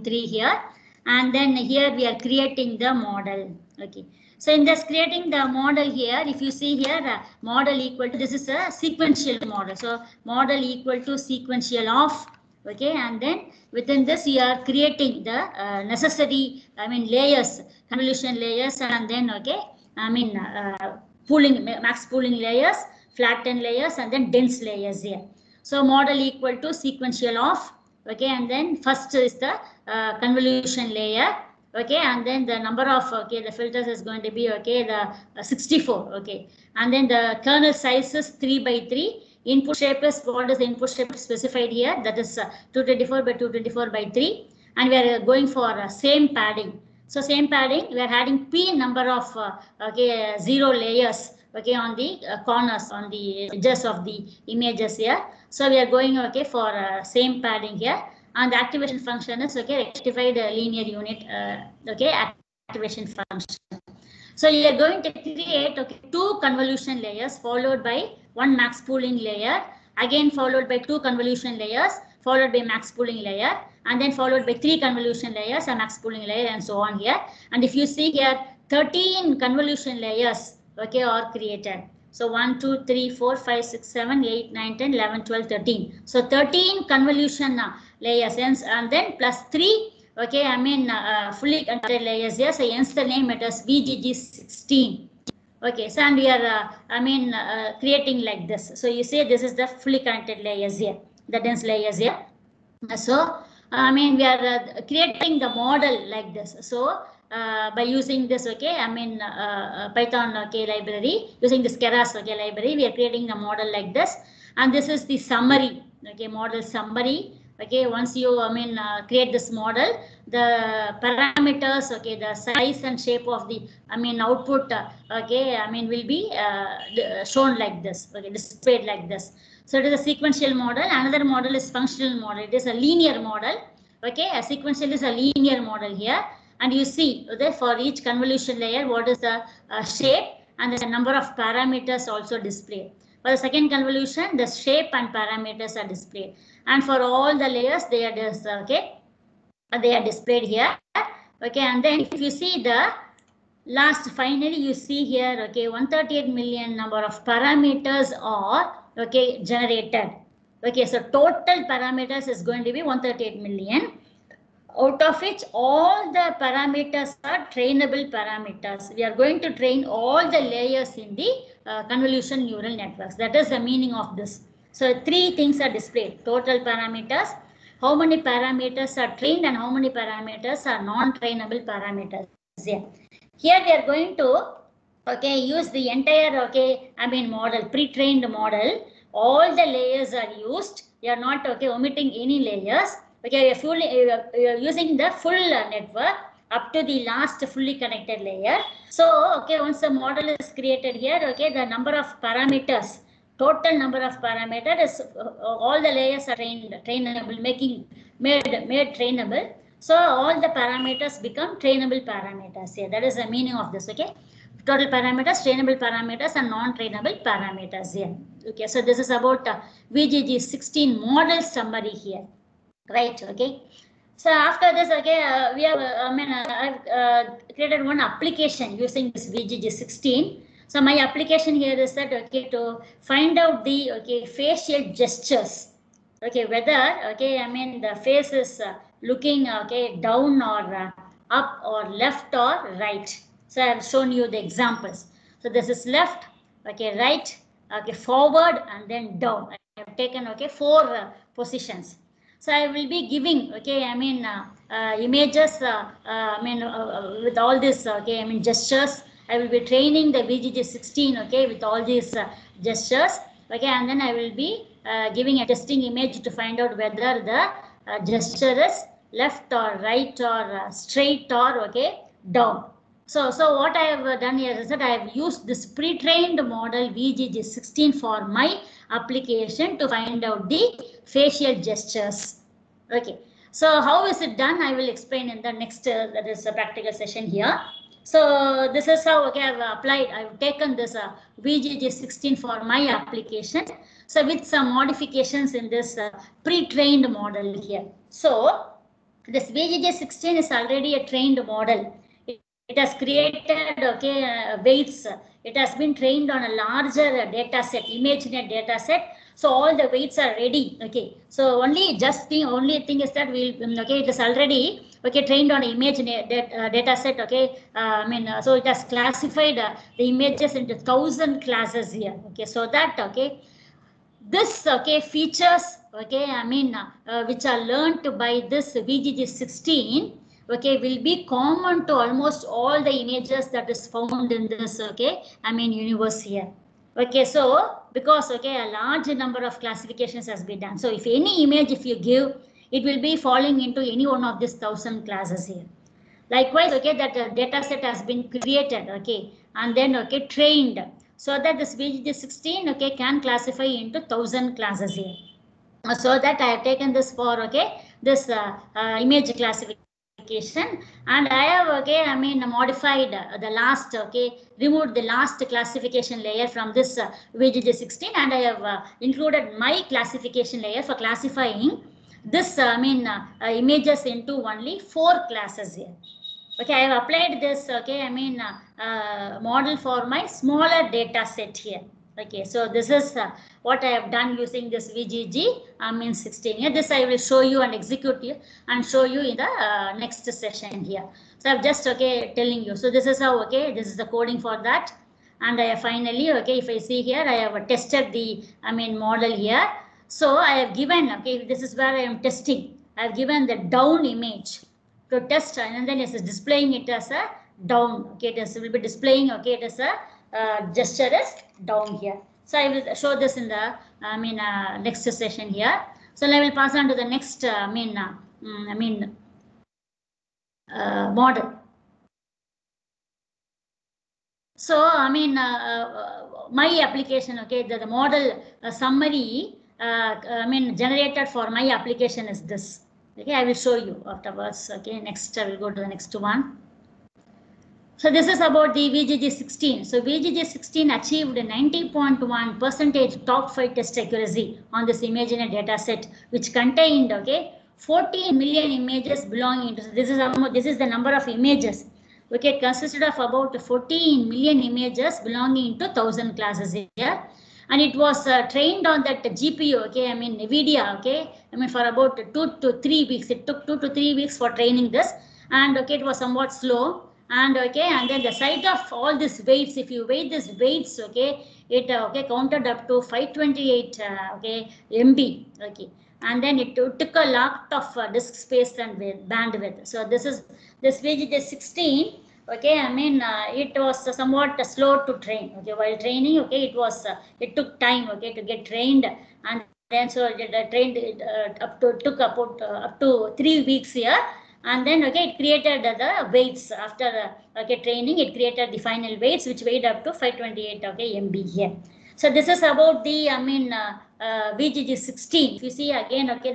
3 here, and then here we are creating the model. Okay, so in this creating the model here, if you see here, model equal to, this is a sequential model, so model equal to sequential of, okay, and then within this you are creating the necessary layers, convolution layers, and then okay, pooling, max pooling layers, flatten layers, and then dense layers here. So model equal to sequential of, okay, and then first is the convolution layer, okay, and then the number of, okay, the filters is going to be, okay, the 64, okay, and then the kernel size is 3 by 3. Input shape is, what is the input shape specified here? That is 224 by 224 by 3, and we are going for same padding. So same padding, we are adding p number of okay, 0 layers, okay, on the corners, on the edges of the images here. So we are going, okay, for same padding here, and the activation function is, okay, rectified linear unit, okay, activation function. So you are going to create, okay, 2 convolution layers followed by 1 max pooling layer, again followed by 2 convolution layers, followed by max pooling layer, and then followed by 3 convolution layers, and max pooling layer, and so on here. And if you see here, 13 convolution layers, okay, are created. So 1, 2, 3, 4, 5, 6, 7, 8, 9, 10, 11, 12, 13. So 13 convolution layers, and then plus 3, okay, fully connected layers here. So hence the name it is VGG16. Okay, so and we are creating like this. So you say this is the fully connected layers here, the dense layers here. So we are creating the model like this. So by using this, okay, Python, okay, library, using this Keras, okay, library, we are creating the model like this, and this is the summary, okay, model summary. Okay, once you create this model, the parameters, okay, the size and shape of the output, okay, will be shown like this, okay, displayed like this. So it is a sequential model. Another model is functional model. It is a linear model. Okay, a sequential is a linear model here, and you see, okay, for each convolution layer, what is the shape and the number of parameters also displayed. For the second convolution, the shape and parameters are displayed, and for all the layers, they are displayed here. Okay, and then if you see the last, finally you see here, okay, 138 million number of parameters are, okay, generated. Okay, so total parameters is going to be 138 million, out of which all the parameters are trainable parameters. We are going to train all the layers in the convolution neural networks. That is the meaning of this. So 3 things are displayed: total parameters, how many parameters are trained, and how many parameters are non-trainable parameters. Yeah. Here we are going to, okay, use the entire, okay, model, pre-trained model. All the layers are used. We are not, okay, omitting any layers. Okay, we are using the full network up to the last fully connected layer. So, okay, once the model is created here, okay, the number of parameters, total number of parameters is all the layers are trainable, made trainable. So all the parameters become trainable parameters here. That is the meaning of this. Okay, total parameters, trainable parameters, and non-trainable parameters here. Okay, so this is about VGG16 model summary here. Right. Okay. So after this, okay, we have I've created one application using this VGG16. So my application here is that, okay, to find out the, okay, facial gestures. Okay, whether, okay, the face is looking, okay, down or up or left or right. So I have shown you the examples. So this is left, okay, right, okay, forward, and then down. I have taken, okay, 4 positions. So I will be giving, okay, I mean, images, with all this, okay, I mean, gestures. I will be training the VGG16, okay, with all these gestures, okay, and then I will be giving a testing image to find out whether the gesture is left or right or straight or, okay, down. So what I have done here is that I have used this pre-trained model VGG16 for my application to find out the facial gestures. Okay. So how is it done? I will explain in the next, that is a practical session here. So this is how, okay, I've applied, I've taken this VGG16 for my application. So with some modifications in this pre-trained model here. So this VGG16 is already a trained model. It has created, okay, weights. It has been trained on a larger data set, ImageNet data set. So all the weights are ready. Okay. So only thing is that okay, it is already, okay, trained on ImageNet data set. Okay. So it has classified the images into 1,000 classes here. Okay. So that, okay, this, okay, features, okay, which are learned by this VGG16, okay, will be common to almost all the images that is found in this, okay, universe here. Okay, so because, okay, a large number of classifications has been done. So if any image, if you give, it will be falling into any one of these 1,000 classes here. Likewise, okay, that data set has been created, okay, and then, okay, trained, so that this VGG16, okay, can classify into 1,000 classes here. So that I have taken this for, okay, this image classification, and I have, okay, modified the last, okay, removed the last classification layer from this VGG16, and I have included my classification layer for classifying this, images into only 4 classes here. Okay, I have applied this, okay, model for my smaller data set here. Okay, so this is what I have done using this VGG 16 here. This I will show you and execute you and show you in the next session here. So I'm just, okay, telling you. So this is how, okay, this is the coding for that. And I have finally, okay, if I see here, I have tested the, model here. So I have given, okay, this is where I am testing. I have given the down image to test, and then it is displaying it as a down. Okay, it will be displaying, okay, it is a gesture is down here. So I will show this in the next session here. So I will pass on to the next model. So my application, okay, the model summary generated for my application is this. Okay, I will show you afterwards. Okay, next I will go to the next one. So this is about the VGG16. So VGG16 achieved 90.1% top 5 test accuracy on this ImageNet data set, which contained, okay, 14 million images belonging to. This is the number of images. Okay, it consisted of about 14 million images belonging to 1,000 classes here. And it was trained on that GPU, okay, NVIDIA, okay, for about 2 to 3 weeks. It took 2 to 3 weeks for training this, and okay, it was somewhat slow, and okay, and then the size of all these weights, if you weigh these weights, okay, it okay counted up to 528 okay MB, okay, and then it took a lot of disk space and bandwidth. So this VGG16. Okay, it was somewhat slow to train. Okay, while training, okay, it took time, okay, to get trained, and then so it trained took about up to 3 weeks here, and then okay, it created the weights after okay training. It created the final weights, which weighed up to 528 okay MB here. So this is about the VGG16. If you see again, okay,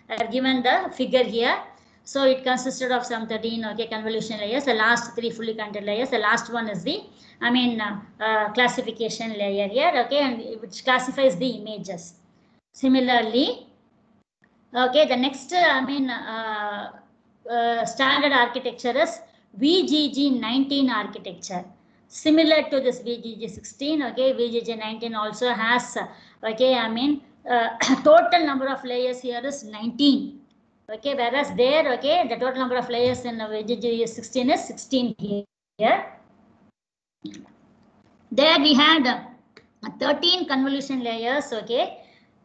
I have given the figure here. So it consisted of some 13 okay convolution layers. The last 3 fully content layers. The last one is the classification layer here, okay, and which classifies the images. Similarly, okay, the next standard architecture is VGG19 architecture. Similar to this VGG16, okay, VGG19 also has okay, total number of layers here is 19. Okay, whereas there, okay, the total number of layers in VGG16 is 16 here. There we had 13 convolution layers, okay.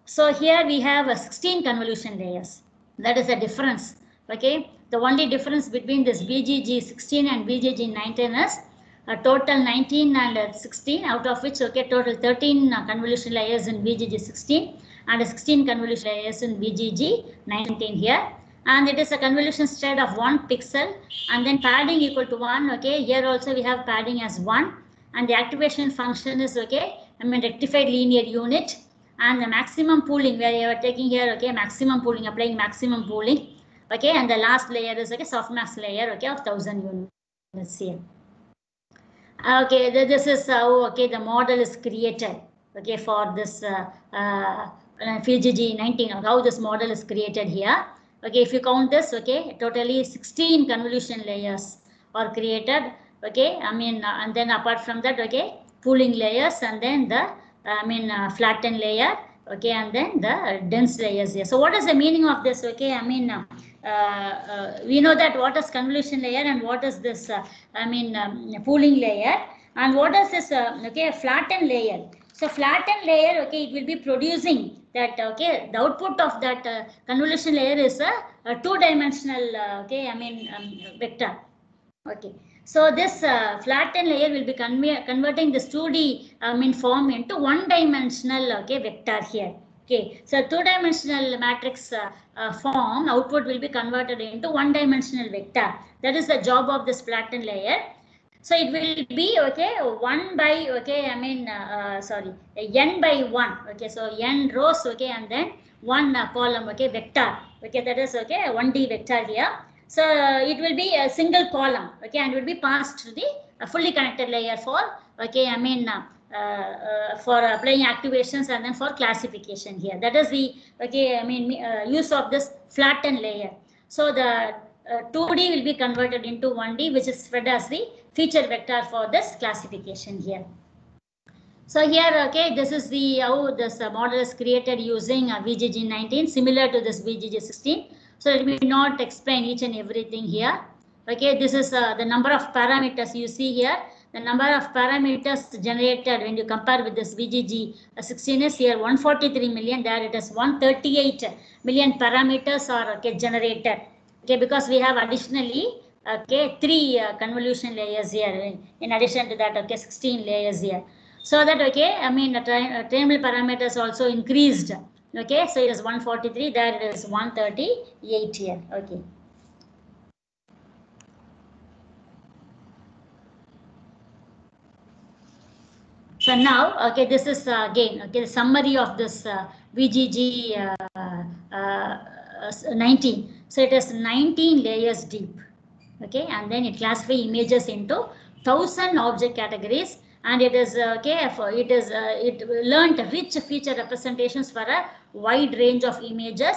So here we have 16 convolution layers. That is the difference. Okay, the only difference between this BGG 16 and BGG 19 is total 19 and 16, out of which okay total 13 convolution layers in BGG 16 and 16 convolution layers in BGG 19 here. And it is a convolution state of 1 pixel, and then padding equal to 1. Okay, here also we have padding as 1, and the activation function is okay, I mean rectified linear unit. And the maximum pooling where you are taking here, okay, maximum pooling, applying maximum pooling, okay, and the last layer is okay, softmax layer, okay, of 1000 units here. Okay, this is how okay the model is created, okay, for this BGG 19, how this model is created here. Okay, if you count this, okay, totally 16 convolution layers are created, okay, I mean, and then apart from that, okay, pooling layers, and then the flattened layer, okay, and then the dense layers here. So what is the meaning of this? Okay, I mean, we know that what is convolution layer and what is this, pooling layer, and what is this, okay, flattened layer. So flattened layer, okay, it will be producing that, okay, the output of that convolution layer is a two-dimensional, okay, vector. Okay, so this flattened layer will be converting this 2D form into one-dimensional, okay, vector here. Okay, so two-dimensional matrix form output will be converted into one-dimensional vector. That is the job of this flattened layer. So it will be okay 1 by okay n by 1. Okay, so n rows, okay, and then one column, okay, vector. Okay, that is okay 1D vector here. So it will be a single column, okay, and will be passed to the fully connected layer for okay, for applying activations and then for classification here. That is the okay, use of this flattened layer. So the 2D will be converted into 1D, which is fed as the feature vector for this classification here. So here, okay, this is the how this model is created using BGG 19, similar to this BGG 16. So let me not explain each and everything here. Okay, this is the number of parameters you see here. The number of parameters generated when you compare with this BGG 16 is here 143 million. There it is 138 million parameters are okay, generated. Okay, because we have additionally okay 3 convolution layers here. In addition to that, okay, 16 layers here. So that okay, trainable parameters also increased. Okay, so it is 143. There it is 138 here. Okay. So now, okay, this is again okay the summary of this BGG 19. So it is 19 layers deep. Okay, and then it classifies images into 1000 object categories, and it is okay for it is it learned rich feature representations for a wide range of images.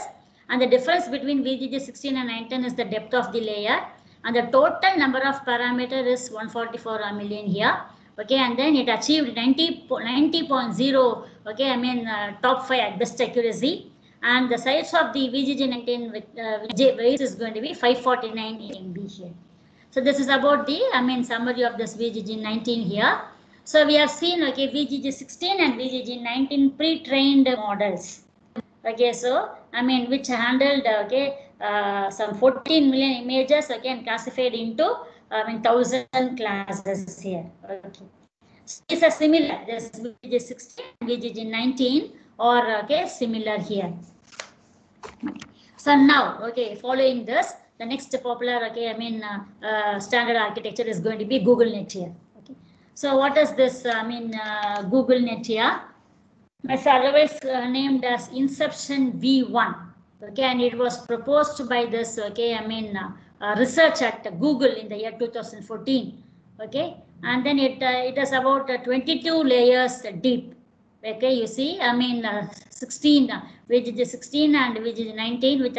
And the difference between BGG 16 and 19 is the depth of the layer, and the total number of parameter is 144 million here. Okay, and then it achieved 90.0 okay, top 5 at best accuracy. And the size of the BGG 19 weight is going to be 549 MB here. So this is about the summary of this BGG 19 here. So we have seen okay BGG 16 and BGG 19 pre-trained models. Okay, so which handled okay some 14 million images again classified into 1000 classes here. Okay. So these are similar. This BGG 16 and BGG 19 are okay similar here. So now, okay, following this, the next popular, okay, standard architecture is going to be GoogleNet here. Okay, so what is this? GoogleNet here. It's otherwise named as Inception V1. Okay, and it was proposed by this, okay, research at Google in the year 2014. Okay, and then it is about 22 layers deep. Okay, you see, 16, BGG 16 and BGG 19, which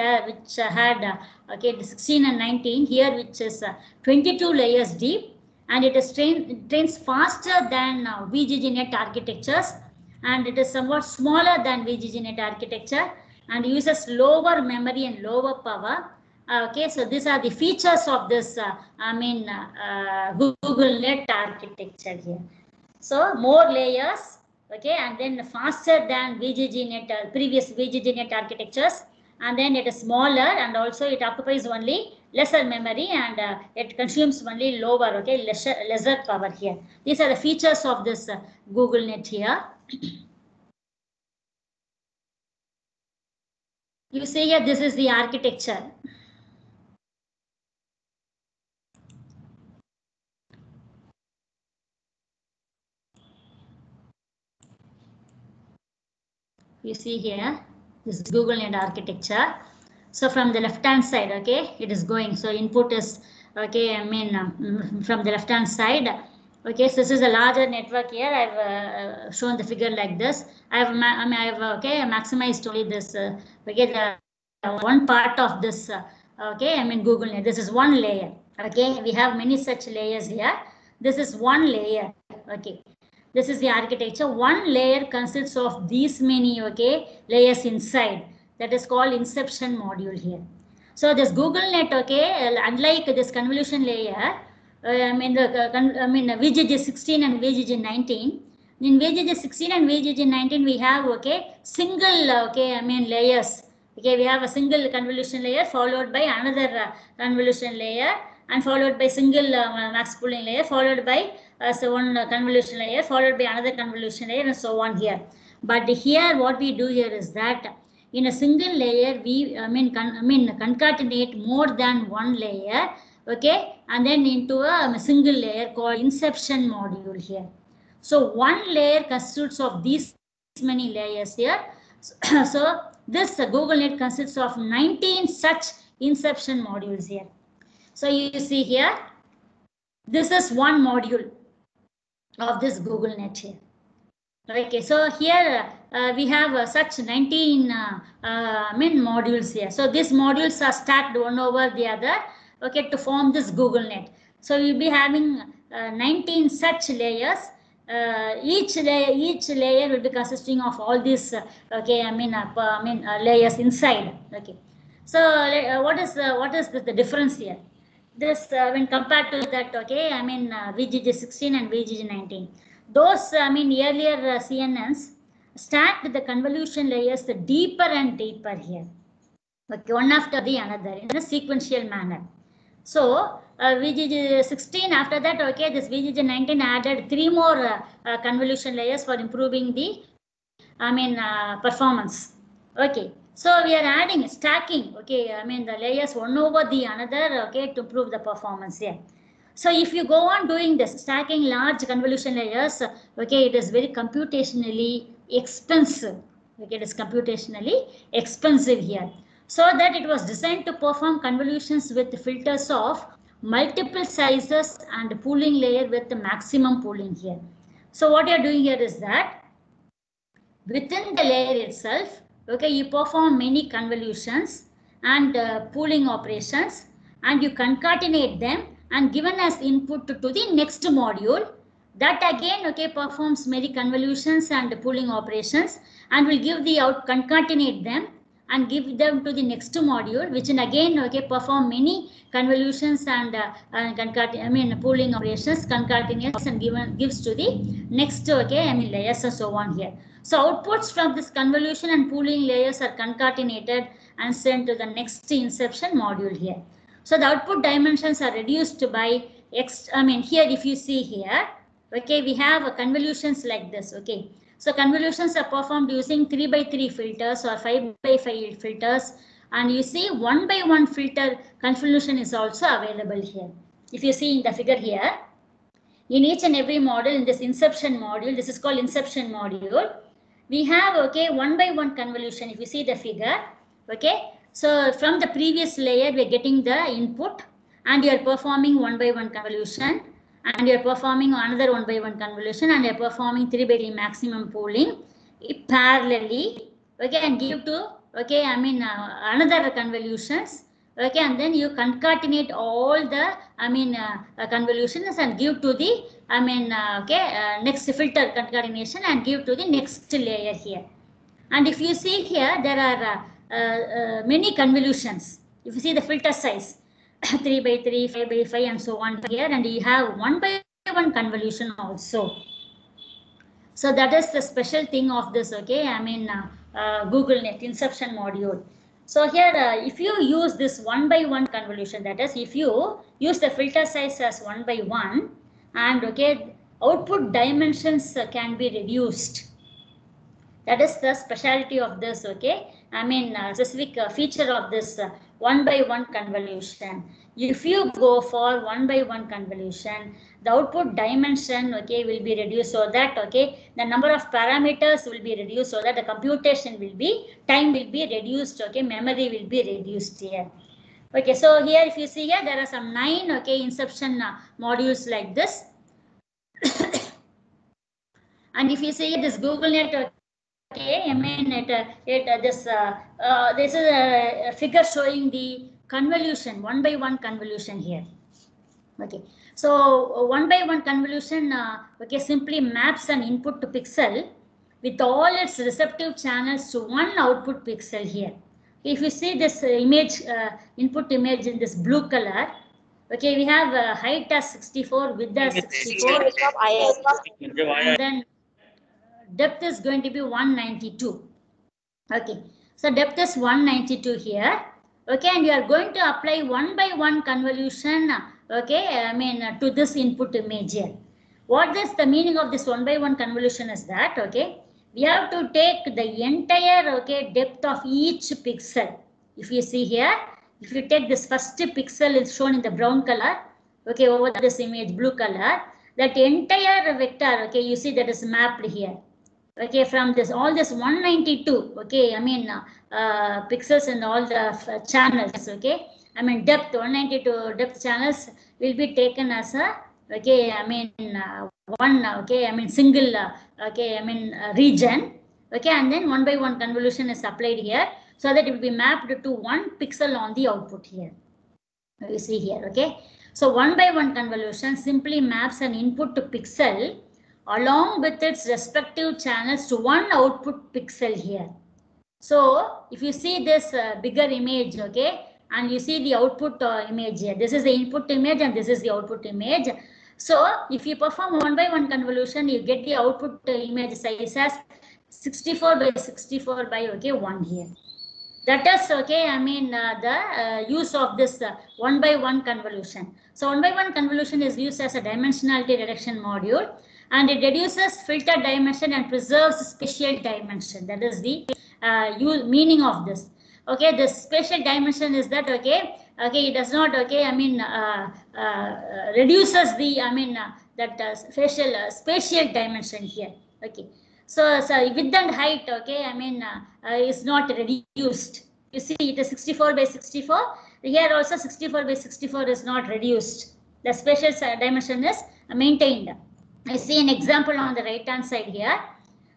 had okay 16 and 19 here, which is 22 layers deep, and it is trains faster than BGGNet architectures, and it is somewhat smaller than BGGNet architecture, and uses lower memory and lower power. Okay, so these are the features of this GoogleNet architecture here. So more layers. Okay, and then faster than BGGNet, previous BGGNet architectures, and then it is smaller, and also it occupies only lesser memory, and it consumes only lower, okay, lesser power here. These are the features of this GoogleNet here. You see here, this is the architecture. You see here, this is GoogleNet architecture. So from the left hand side, okay, it is going. So input is, okay, I mean from the left hand side. Okay, so this is a larger network here. I've shown the figure like this. I've okay, maximized only this. Okay, the one part of this. Okay, I mean GoogleNet. This is one layer. Okay, we have many such layers here. This is one layer. Okay, this is the architecture. One layer consists of these many, okay, layers inside. That is called inception module here. So this GoogleNet, okay, unlike this convolution layer, VGG 16 and VGG 19. In VGG 16 and VGG 19, we have, okay, single, okay, I mean layers. Okay, we have a single convolution layer followed by another convolution layer, and followed by single max pooling layer, followed by so one convolution layer, followed by another convolution layer, and so on here. But here, what we do here is that in a single layer, we concatenate more than one layer, okay, and then into a single layer called inception module here. So one layer consists of these many layers here. So this GoogleNet consists of 19 such inception modules here. So you see here, this is one module of this GoogleNet here. Okay, so here we have such 19 modules here. So these modules are stacked one over the other, okay, to form this GoogleNet. So you'll be having 19 such layers. Each layer will be consisting of all these, okay, layers inside. Okay, so what is the difference here? This when compared to that, okay, VGG 16 and VGG 19. Those, earlier CNNs stacked the convolution layers deeper and deeper here, okay, one after the another in a sequential manner. So VGG 16, after that, okay, this VGG 19 added 3 more convolution layers for improving the, performance. Okay, so we are adding stacking, okay, the layers one over the another, okay, to improve the performance here. So if you go on doing this, stacking large convolution layers, okay, it is very computationally expensive. Okay, it is computationally expensive here. So that it was designed to perform convolutions with filters of multiple sizes and pooling layer with the maximum pooling here. So what you are doing here is that within the layer itself, okay, you perform many convolutions and pooling operations, and you concatenate them and given as input to the next module, that again, okay, performs many convolutions and pooling operations, and will give the out, concatenate them and give them to the next module, which in again, okay, perform many convolutions and pooling operations, concatenates and gives to the next, okay, layers and so on here. So outputs from this convolution and pooling layers are concatenated and sent to the next inception module here. So the output dimensions are reduced by X. Here if you see here, okay, we have convolutions like this. Okay, so convolutions are performed using 3x3 filters or 5x5 filters, and you see 1x1 filter convolution is also available here. If you see in the figure here, in each and every module, in this inception module, this is called inception module, we have, okay, 1x1 convolution. If you see the figure, okay, so from the previous layer we are getting the input, and you are performing 1x1 convolution, and you are performing another 1x1 convolution, and you are performing 3x3 maximum pooling parallelly, okay, and give to, okay, another convolutions, okay, and then you concatenate all the convolutions and give to the next filter concatenation and give to the next layer here. And if you see here, there are many convolutions. If you see the filter size 3x3, 5x5 and so on here, and you have 1x1 convolution also. So that is the special thing of this, okay, GoogleNet inception module. So here, if you use this 1 by 1 convolution, that is, if you use the filter size as 1 by 1, and okay, output dimensions can be reduced. That is the specialty of this, okay? I mean, specific feature of this 1 by 1 convolution. If you go for 1 by 1 convolution, the output dimension, okay, will be reduced, so that, okay, the number of parameters will be reduced, so that the computation will be, time will be reduced, okay, memory will be reduced here. Okay, so here if you see here, there are some 9, okay, inception modules like this. And if you see this GoogleNet, okay, I mean this is a figure showing the convolution, 1 by 1 convolution here. Okay, so 1 by 1 convolution, okay, simply maps an input to pixel with all its receptive channels to one output pixel here. If you see this image, input image in this blue color, okay, we have height as 64, width as 64, and then depth is going to be 192. Okay, so depth is 192 here. Okay, and you are going to apply 1 by 1 convolution, okay, I mean to this input image here. What is the meaning of this 1 by 1 convolution is that, okay, we have to take the entire, okay, depth of each pixel. If you see here, if you take this first pixel is shown in the brown color, okay, over this image blue color, that entire vector, okay, you see that is mapped here. Okay, from this all this 192, okay, I mean pixels and all the channels, okay, I mean depth 192 depth channels will be taken as a, okay, I mean one, okay, I mean single, okay, I mean region, okay, and then 1 by 1 convolution is applied here, so that it will be mapped to one pixel on the output here. You see here, okay, so 1 by 1 convolution simply maps an input to pixel along with its respective channels to one output pixel here. So if you see this bigger image, okay, and you see the output image here, this is the input image and this is the output image. So if you perform 1 by 1 convolution, you get the output image size as 64 by 64 by, okay, 1 here. That is, okay, I mean the use of this 1 by 1 convolution. So 1 by 1 convolution is used as a dimensionality reduction module, and it reduces filter dimension and preserves spatial dimension. That is the meaning of this. Okay, the spatial dimension is that, okay, it does not, okay, I mean reduces the, I mean that spatial dimension here. Okay, so width and height, okay, I mean is not reduced. You see it is 64 by 64. Here also 64 by 64 is not reduced. The spatial dimension is maintained. I see an example on the right hand side here.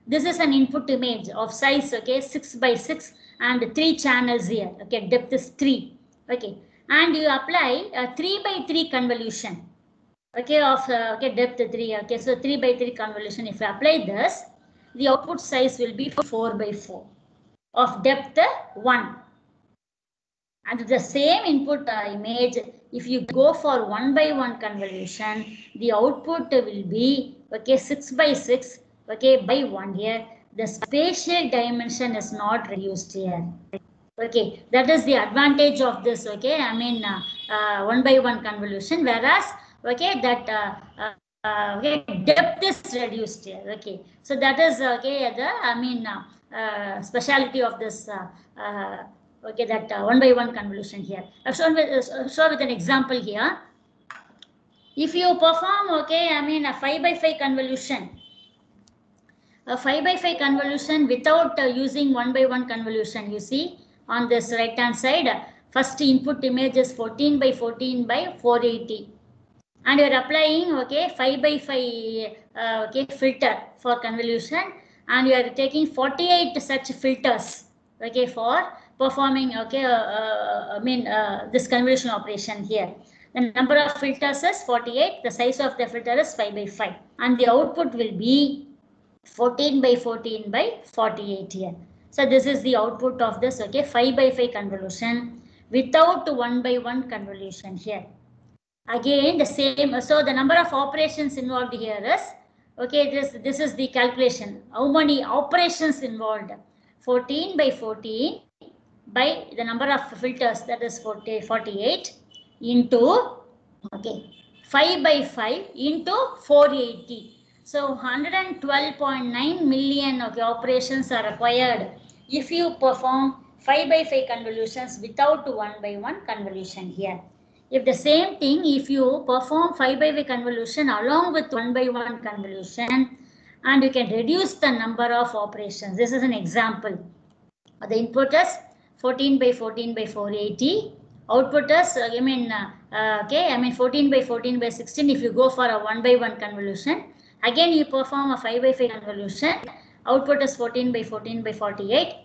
This is an input image of size, okay, 6 by 6 and 3 channels here. Okay, depth is 3. Okay, and you apply a 3 by 3 convolution. Okay, of okay, depth 3. Okay, so 3 by 3 convolution. If you apply this, the output size will be 4 by 4 of depth 1. And the same input image, if you go for 1 by 1 convolution, the output will be, okay, 6 by 6, okay, by 1 here. The spatial dimension is not reduced here. Okay, that is the advantage of this, okay, I mean 1 by 1 convolution, whereas, okay, that okay, depth is reduced here. Okay, so that is, okay, the, I mean speciality of this okay, that 1 by 1 convolution here. I've shown with an example here. If you perform, okay, I mean a 5 by 5 convolution, a 5 by 5 convolution without using 1 by 1 convolution, you see on this right hand side, first input image is 14 by 14 by 480. And you are applying, okay, 5 by 5 okay, filter for convolution, and you are taking 48 such filters, okay, for performing, okay, I mean this convolution operation here. The number of filters is 48. The size of the filter is 5 by 5, and the output will be 14 by 14 by 48 here. So this is the output of this, okay, 5 by 5 convolution without 1 by 1 convolution here. Again the same, so the number of operations involved here is, okay, this is the calculation, how many operations involved, 14 by 14 by the number of filters, that is 48 into, okay, 5 by 5 into 480. So 112.9 million, okay, operations are required if you perform 5 by 5 convolutions without 1 by 1 convolution here. If the same thing, if you perform 5 by 5 convolution along with 1 by 1 convolution, and you can reduce the number of operations. This is an example. The input is 14 by 14 by 480. Output is, okay, 14 by 14 by 16. If you go for a 1 by 1 convolution, again you perform a 5 by 5 convolution. Output is 14 by 14 by 48.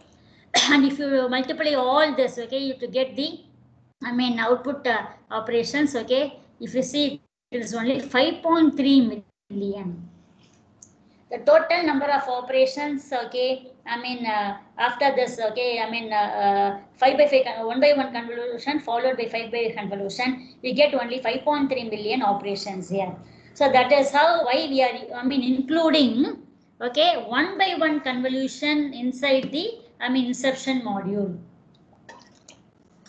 And if you multiply all this, okay, you to get the, output operations, okay. If you see, it is only 5.3 million. The total number of operations, okay, after this, okay, 5 by 5, 1 by 1 convolution followed by 5 by convolution, we get only 5.3 million operations here. So that is why we are, including, okay, 1 by 1 convolution inside the, inception module,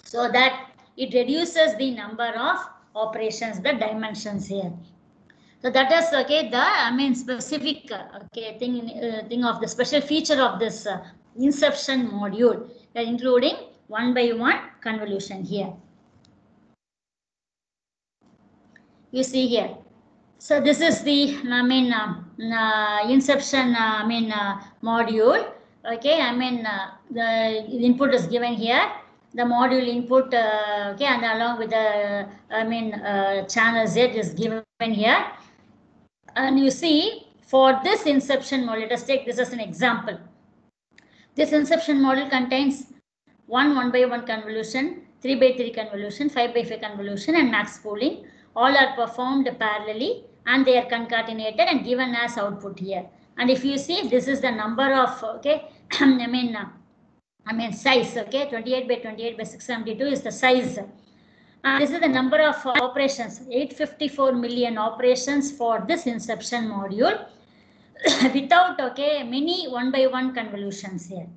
so that it reduces the number of operations, the dimensions here. So that is, okay, the specific, okay, thing of the special feature of this inception module, including 1 by 1 convolution here. You see here. So this is the inception module. Okay, the input is given here. The module input, okay, and along with the channel Z is given here. And you see, for this inception model, let us take this as an example. This inception model contains 1 by 1 convolution, 3 by 3 convolution, 5 by 5 convolution, and max pooling. All are performed parallelly and they are concatenated and given as output here. And if you see, this is the number of, okay, size, okay, 28 by 28 by 672 is the size. And this is the number of operations, 854 million operations for this inception module without, okay, many 1 by 1 convolutions here.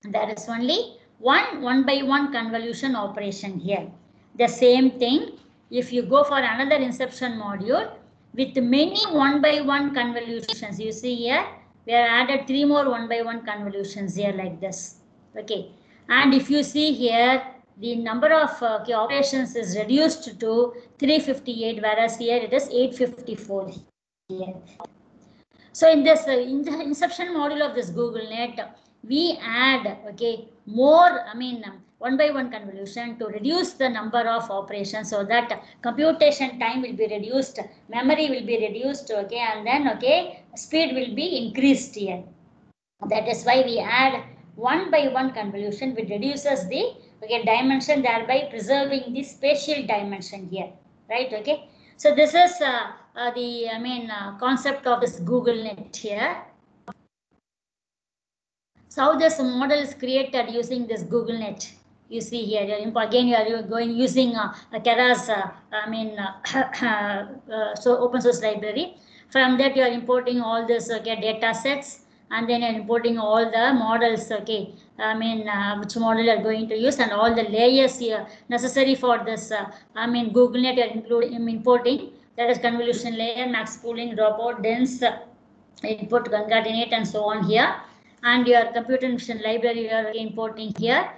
There is only one by 1 convolution operation here. The same thing, if you go for another inception module with many 1 by 1 convolutions, you see here, we have added 3 more 1 by 1 convolutions here like this. Okay, and if you see here, the number of operations is reduced to 358, whereas here it is 854 here. So in this in the inception module of this GoogleNet, we add, okay, more 1 by 1 convolution to reduce the number of operations, so that computation time will be reduced, memory will be reduced, okay, and then, okay, speed will be increased here. That is why we add 1 by 1 convolution, which reduces the, okay, dimension, thereby preserving the spatial dimension here, right? Okay, so this is the concept of this GoogleNet here. So how this model is created using this GoogleNet? You see here, again you are going using a Keras, so open source library. From that you are importing all this, okay, data sets, and then you are importing all the models, okay, which model you are going to use, and all the layers here necessary for this, GoogleNet you are importing, that is convolution layer, max pooling, dropout, dense, input, concatenate, and so on here. And your computer vision library you are importing here,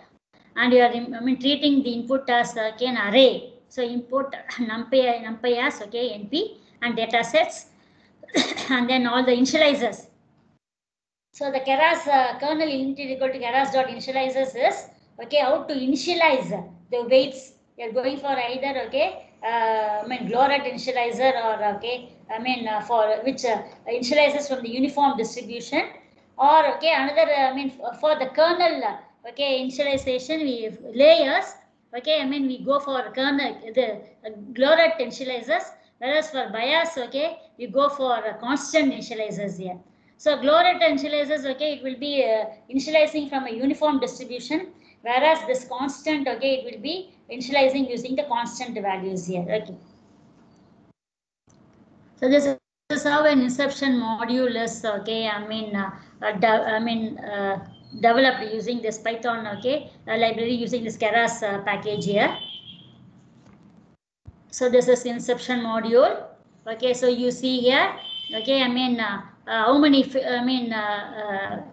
and you are treating the input as, okay, an array. So import numpy as, okay, np, and data sets, and then all the initializers. So the Keras kernel int is equal to keras.initializers is, okay, how to initialize the weights. You are going for either, okay, Gloret initializer, or, okay, for which initializes from the uniform distribution, or, okay, another, for the kernel, okay, initialization, we layers, okay, we go for kernel, the Gloret initializers, whereas for BIOS, okay, we go for constant initializers here. So Gloret initializers, okay, it will be initializing from a uniform distribution, whereas this constant, okay, it will be initializing using the constant values here. Okay. So this is how an inception module is, okay, developed using this Python, okay, library using this Keras package here. So this is inception module. Okay, so you see here, okay, I mean, how many,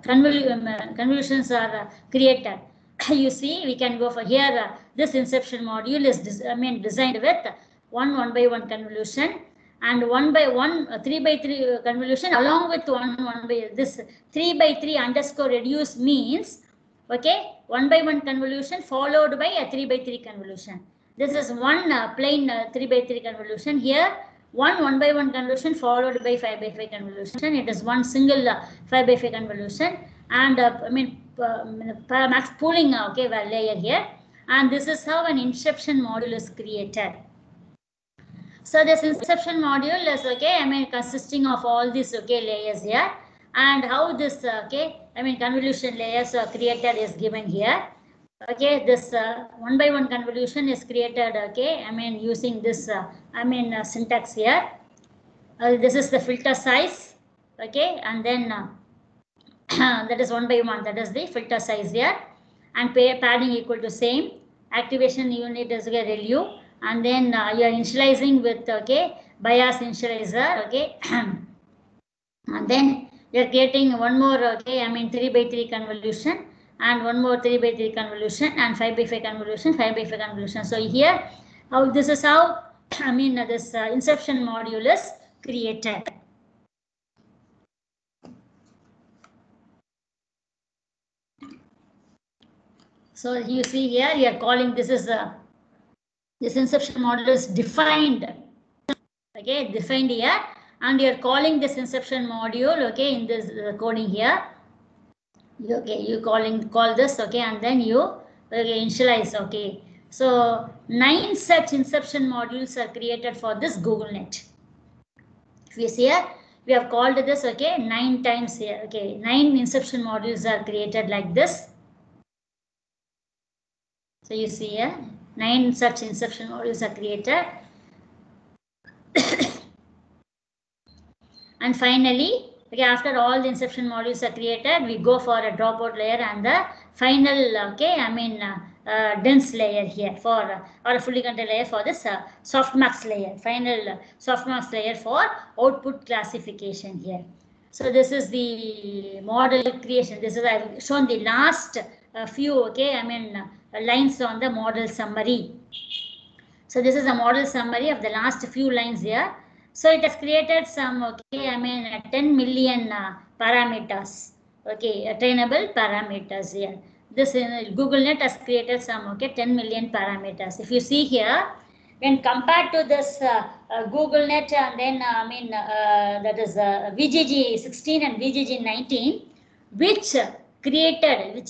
convolutions are created. You see, we can go for here. This inception module is, designed with one by one convolution and 1 by 1, 3 by 3 convolution along with 1 by this 3 by 3 underscore reduce means, okay, 1 by 1 convolution followed by a 3 by 3 convolution. This is one plain 3 by 3 convolution. Here, 1 by 1 convolution followed by 5 by 5 convolution. It is one single 5 by 5 convolution, and max pooling okay layer here. And this is how an inception module is created. So this inception module is okay, consisting of all these okay layers here, and how this okay, convolution layers are created is given here. Okay, this 1 by 1 convolution is created, okay, using this syntax here. This is the filter size, okay, and then that is 1 by 1, that is the filter size here, and padding equal to same, activation unit is a ReLU, and then you are initializing with okay bias initializer, okay, and then you are creating one more okay 3 by 3 convolution, and one more 3 by 3 convolution, and 5 by 5 convolution, 5 by 5 convolution. So here, how this is how this inception module is created. So you see here, you are calling this is this inception module is defined, okay, defined here, and you are calling this inception module, okay, in this coding here. Okay, you call this, okay, and then you initialize, okay. So 9 such inception modules are created for this GoogleNet. If you see here, we have called this, okay, 9 times here, okay, 9 inception modules are created like this. So you see here, 9 such inception modules are created. And finally, okay, after all the inception modules are created, we go for a dropout layer and the final, okay, dense layer here for or a fully contained layer for this softmax layer, final softmax layer for output classification here. So this is the model creation. This is I've shown the last few, okay, lines on the model summary. So this is a model summary of the last few lines here. So it has created some, okay, 10 million parameters, okay, trainable parameters here. This GoogleNet has created some, okay, 10 million parameters. If you see here, when compared to this GoogleNet, and then that is VGG 16 and VGG 19, which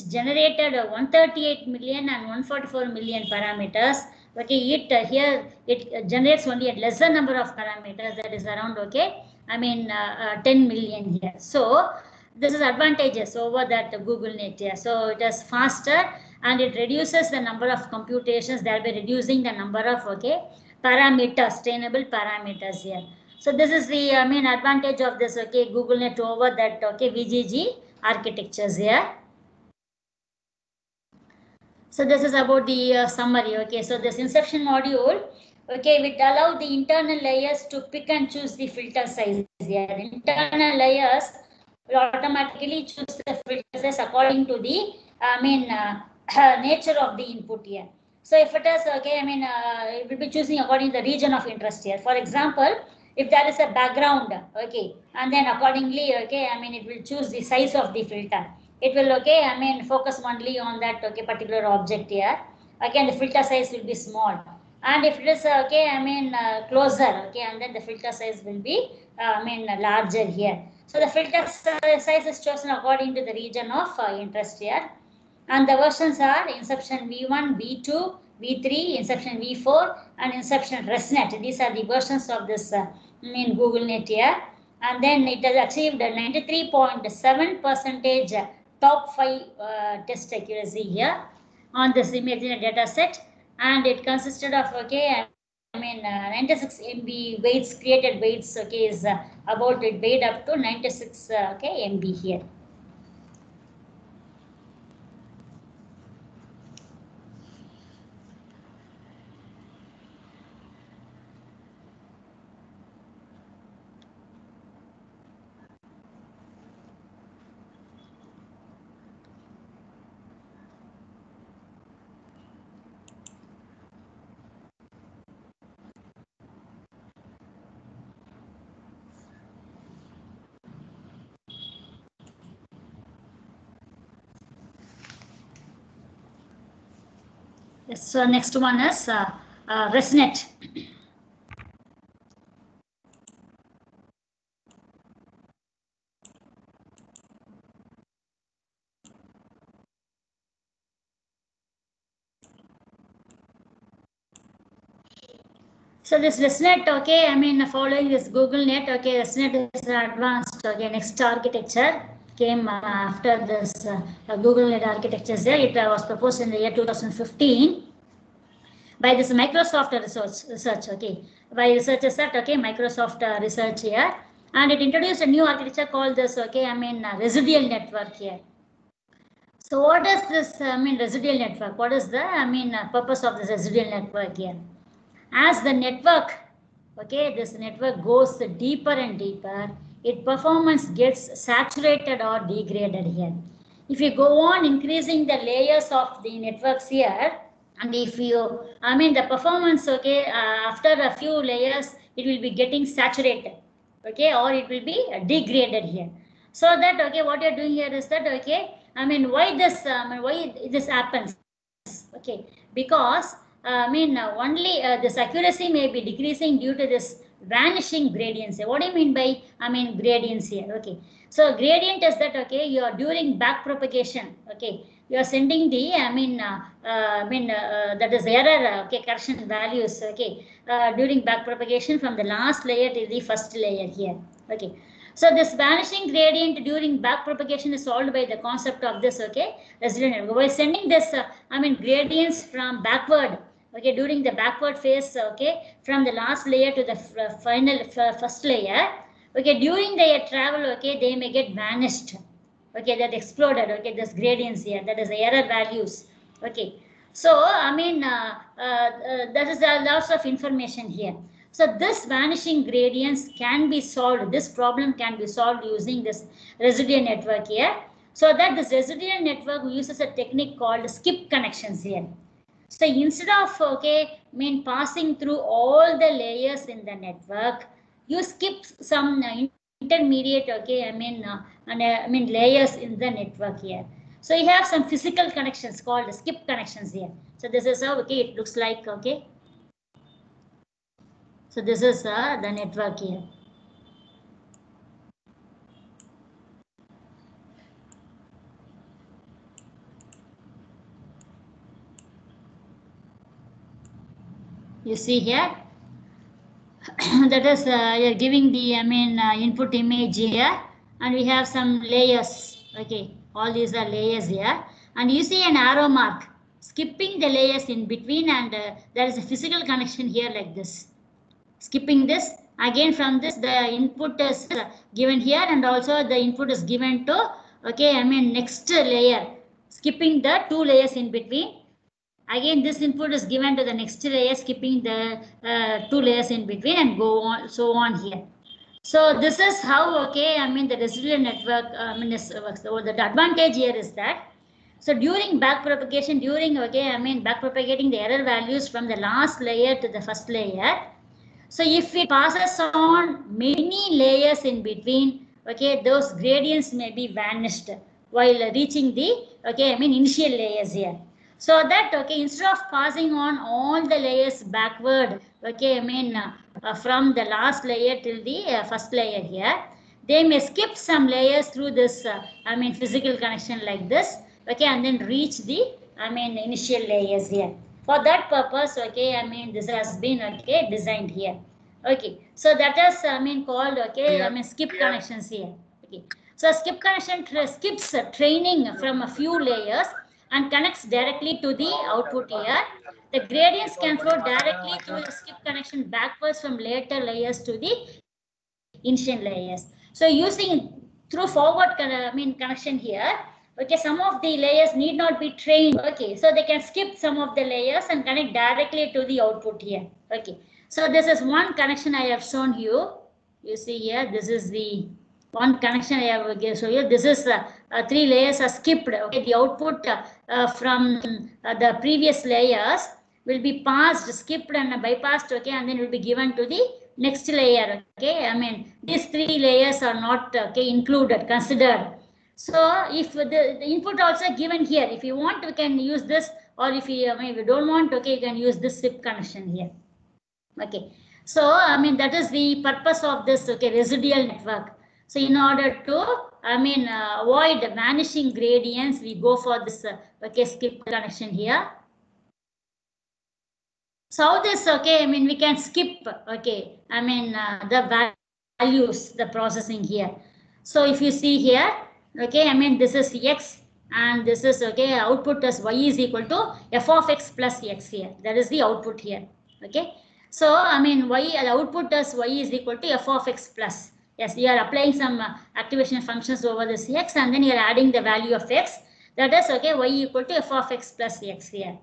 generated 138 million and 144 million parameters. Okay, here it generates only a lesser number of parameters, that is around, okay, 10 million here. So this is advantages over that GoogleNet here. So it is faster and it reduces the number of computations, thereby reducing the number of, okay, parameters, trainable parameters here. So this is the advantage of this, okay, GoogleNet over that, okay, VGG architectures here. So this is about the summary, okay. So this inception module, okay, will allow the internal layers to pick and choose the filter size here. The internal layers will automatically choose the filter size according to the nature of the input here. So if it is, okay, it will be choosing according to the region of interest here. For example, if there is a background, okay, and then accordingly, okay, it will choose the size of the filter. It will, okay, focus only on that, okay, particular object here. Again, the filter size will be small. And if it is, okay, closer, okay, and then the filter size will be, larger here. So the filter size is chosen according to the region of interest here. And the versions are Inception V1, V2, V3, Inception V4, and Inception ResNet. These are the versions of this GoogleNet here. And then it has achieved 93.7% top 5 test accuracy here on this ImageNet data set. And it consisted of, okay, 96 MB weights, created weights, okay, is about it weighed up to 96 okay, MB here. So next one is ResNet. So this ResNet, okay, I mean following this Google Net, okay, ResNet is advanced, okay, next architecture came after this Google Net architecture. It was proposed in the year 2015 by this Microsoft research, okay, by researchers at, okay, Microsoft research here, and it introduced a new architecture called this, okay, I mean residual network here. So what is this, I mean residual network? What is the, I mean purpose of this residual network here? As the network, okay, this network goes deeper and deeper, its performance gets saturated or degraded here. If you go on increasing the layers of the networks here, and if you, I mean the performance, okay, after a few layers, it will be getting saturated, okay, or it will be degraded here. So that, okay, what you're doing here is that, okay, I mean why this happens, okay, because I mean only this accuracy may be decreasing due to this vanishing gradients. What do you mean by, I mean gradients here? Okay, so gradient is that, okay, you are during back propagation, okay, you are sending the, I mean that is error, okay, correction values, okay, during back propagation from the last layer to the first layer here, okay. So this vanishing gradient during back propagation is solved by the concept of this, okay, residual network. By sending this, I mean gradients from backward, okay, during the backward phase, okay, from the last layer to the final first layer, okay, during their travel, okay, they may get vanished, okay, that exploded, okay, this gradients here, that is the error values, okay. So I mean that is lots of information here. So this vanishing gradients can be solved, this problem can be solved using this residual network here. So that this residual network uses a technique called skip connections here. So instead of, okay, I mean passing through all the layers in the network, you skip some intermediate, okay, I mean layers in the network here. So you have some physical connections called skip connections here. So this is how, okay, it looks like, okay. So this is the network here. You see here, that is you're giving the, I mean input image here, and we have some layers, okay, all these are layers here, and you see an arrow mark skipping the layers in between, and there is a physical connection here like this, skipping this. Again from this the input is given here, and also the input is given to, okay, I mean next layer, skipping the two layers in between. Again this input is given to the next layer, skipping the two layers in between, and go on, so on here. So this is how, okay, I mean the residual network, I mean this works. So the advantage here is that, so during back propagation, during, okay, I mean back propagating the error values from the last layer to the first layer, so if it passes on many layers in between, okay, those gradients may be vanished while reaching the, okay, I mean initial layers here. So that, okay, instead of passing on all the layers backward, okay, I mean from the last layer till the first layer here, they may skip some layers through this, I mean physical connection like this, okay, and then reach the, I mean initial layers here. For that purpose, okay, I mean this has been, okay, designed here. Okay, so that is, I mean called, okay, I mean skip connections here. Okay, so skip connection skips training from a few layers and connects directly to the output here. The gradients can flow directly through the skip connection backwards from later layers to the initial layers. So using through forward connection here, okay, some of the layers need not be trained, okay, so they can skip some of the layers and connect directly to the output here. Okay, so this is one connection I have shown you. You see here, this is the one connection I have shown you. This is three layers are skipped, okay, the output from the previous layers will be passed, skipped and bypassed, okay, and then will be given to the next layer, okay. I mean these three layers are not, okay, included, considered. So if the input also given here, if you want, we can use this or if you, I mean, if you don't want, okay, you can use this SIP connection here. Okay, so I mean that is the purpose of this, okay, residual network. So in order to, I mean, avoid vanishing gradients, we go for this, okay, skip connection here. So this, okay, I mean, we can skip, okay, I mean, the values, the processing here. So if you see here, okay, I mean, this is X and this is, okay, output as Y is equal to f of X plus X here. That is the output here, okay. So, I mean, Y, the output as Y is equal to f of X plus. Yes, you are applying some activation functions over this X and then you are adding the value of X. That is, okay, Y equal to f of X plus X here.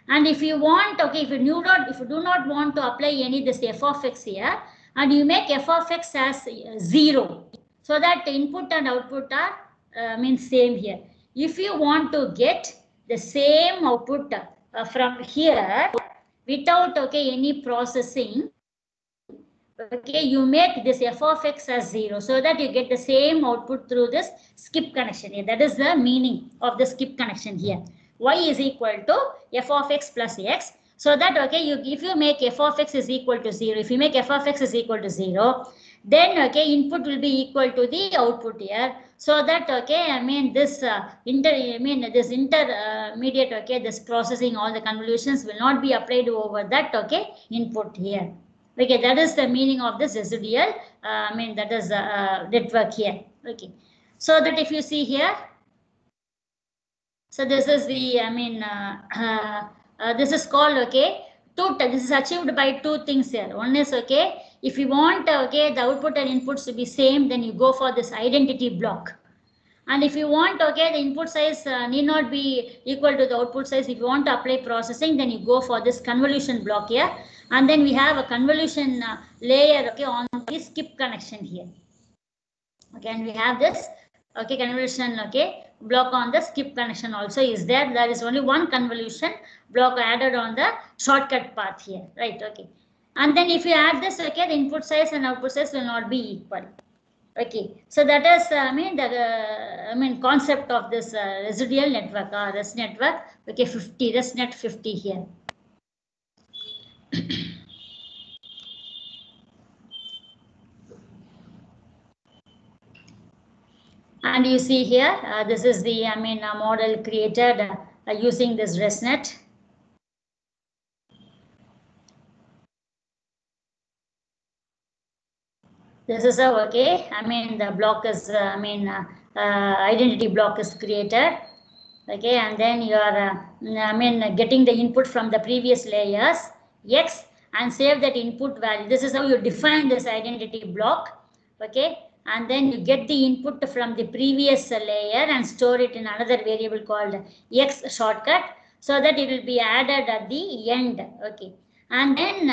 And if you want, okay, if you do not want to apply any this f of X here, and you make f of X as 0, so that the input and output are means same here. If you want to get the same output from here without, okay, any processing, okay, you make this f of X as 0, so that you get the same output through this skip connection here. That is the meaning of the skip connection here. Y is equal to f of X plus X, so that, okay, if you make f of X is equal to 0, if you make f of X is equal to 0, then, okay, input will be equal to the output here, so that, okay, I mean, this intermediate, okay, this processing, all the convolutions will not be applied over that, okay, input here. Okay, that is the meaning of this residual, I mean, that is network here. Okay, so that if you see here, so this is the, I mean, this is called, okay, this is achieved by two things here. One is, okay, if you want, okay, the output and inputs to be same, then you go for this identity block. And if you want, okay, the input size need not be equal to the output size. If you want to apply processing, then you go for this convolution block here. And then we have a convolution layer, okay, on the skip connection here. Okay, and we have this, okay, convolution, okay, block on the skip connection also is there. There is only one convolution block added on the shortcut path here, right? Okay, and then if you add this, okay, the input size and output size will not be equal. Okay, so that is, I mean, the concept of this residual network or REST network. Okay, RESTnet 50 here. And you see here, this is the, I mean, model created using this RESTnet. This is how, okay, I mean, the block is, I mean, identity block is created. Okay, and then you are, I mean, getting the input from the previous layers, X, and save that input value. This is how you define this identity block. Okay, and then you get the input from the previous layer and store it in another variable called X shortcut, so that it will be added at the end. Okay, and then,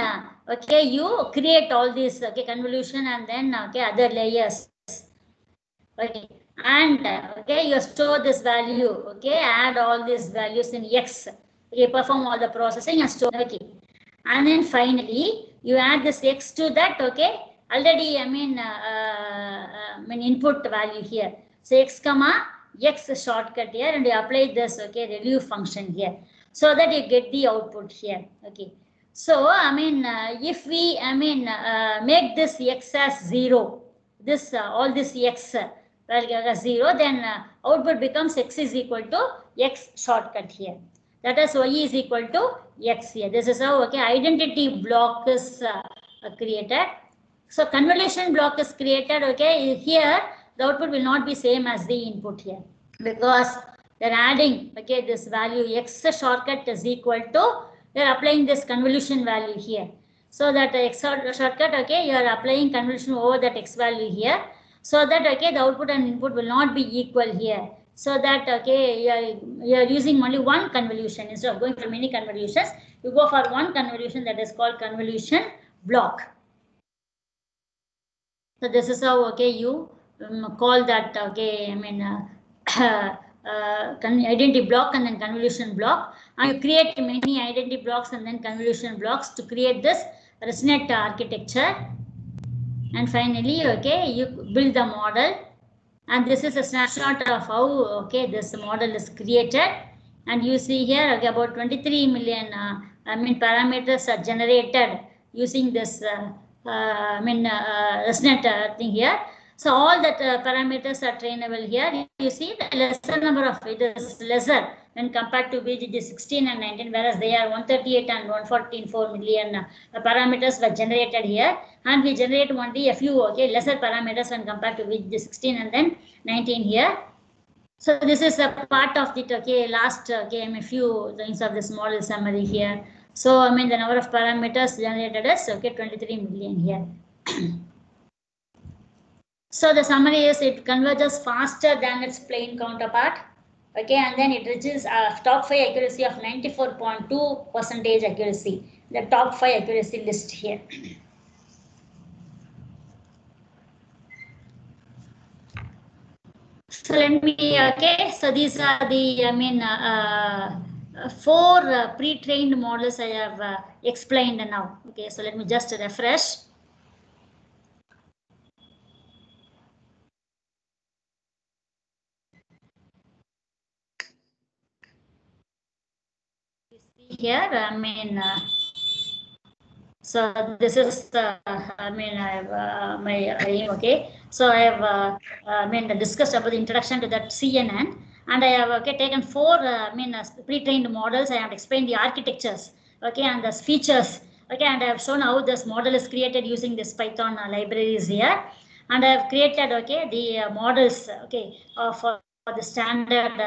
okay, you create all these, okay, convolution and then, okay, other layers. Okay, and okay, you store this value, okay, add all these values in X, okay, perform all the processing and store. Okay, and then finally you add this X to that, okay, already, I mean, input value here. So X comma X shortcut here, and you apply this, okay, review function here, so that you get the output here. Okay, so I mean, if we, I mean, make this X as 0, this all this X value as 0, then output becomes X is equal to X shortcut here. That is Y is equal to X here. This is how, okay, identity block is created. So convolution block is created. Okay, here the output will not be same as the input here, because they're adding, okay, this value X shortcut is equal to, they're applying this convolution value here. So that X shortcut, okay, you are applying convolution over that X value here, so that, okay, the output and input will not be equal here. So that, okay, you are using only one convolution instead of going for many convolutions. You go for one convolution, that is called convolution block. So this is how, okay, you call that, okay, I mean, identity block and then convolution block, and you create many identity blocks and then convolution blocks to create this RESTnet architecture. And finally, okay, you build the model, and this is a snapshot of how, okay, this model is created. And you see here, okay, about 23 million parameters are generated using this ResNet thing here. So all that parameters are trainable here. You see the lesser number of it is lesser when compared to VGG 16 and 19, whereas they are 138 and 114 million parameters were generated here, and we generate only a few lesser parameters when compared to VGG 16 and then 19 here. So this is a part of the last a few things of this model summary here. So the number of parameters generated is 23 million here. So the summary is it converges faster than its plain counterpart. And then it reaches a top 5 accuracy of 94.2% accuracy. The top 5 accuracy list here. So let me, so these are the, 4 pre-trained models I have explained now. So let me just refresh. You see here, so this is, I have my aim, So I have, discussed about the introduction to that CNN, and I have taken 4, pre-trained models. I have explained the architectures, and the features, and I have shown how this model is created using this Python libraries here, and I have created, the models, for the standard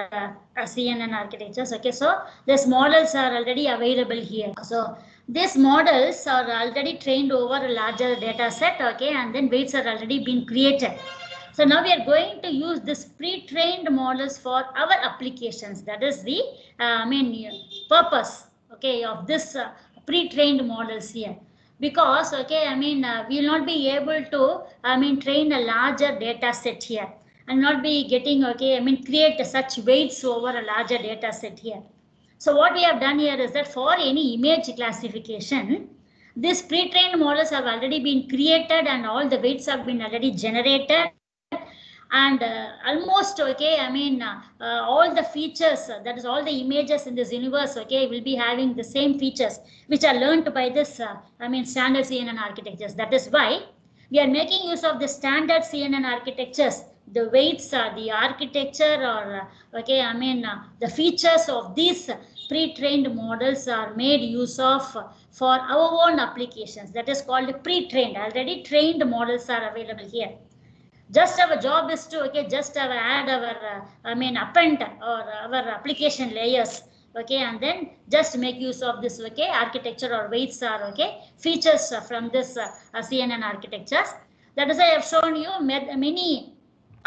CNN architectures. So these models are already available here. So these models are already trained over a larger data set, and then weights are already been created. So now we are going to use this pre-trained models for our applications. That is the purpose, of this pre-trained models here. Because we will not be able to train a larger data set here, and not be getting create such weights over a larger data set here. So what we have done here is that for any image classification, these pre-trained models have already been created and all the weights have been already generated, and almost all the features, that is all the images in this universe will be having the same features which are learned by this standard CNN architectures. That is why we are making use of the standard CNN architectures. The weights, the architecture, or the features of these pre-trained models are made use of for our own applications. That is called pre-trained. Already trained models are available here. Just our job is to just add our append or our application layers, and then just make use of this architecture or weights or features from this CNN architectures. That is, I have shown you many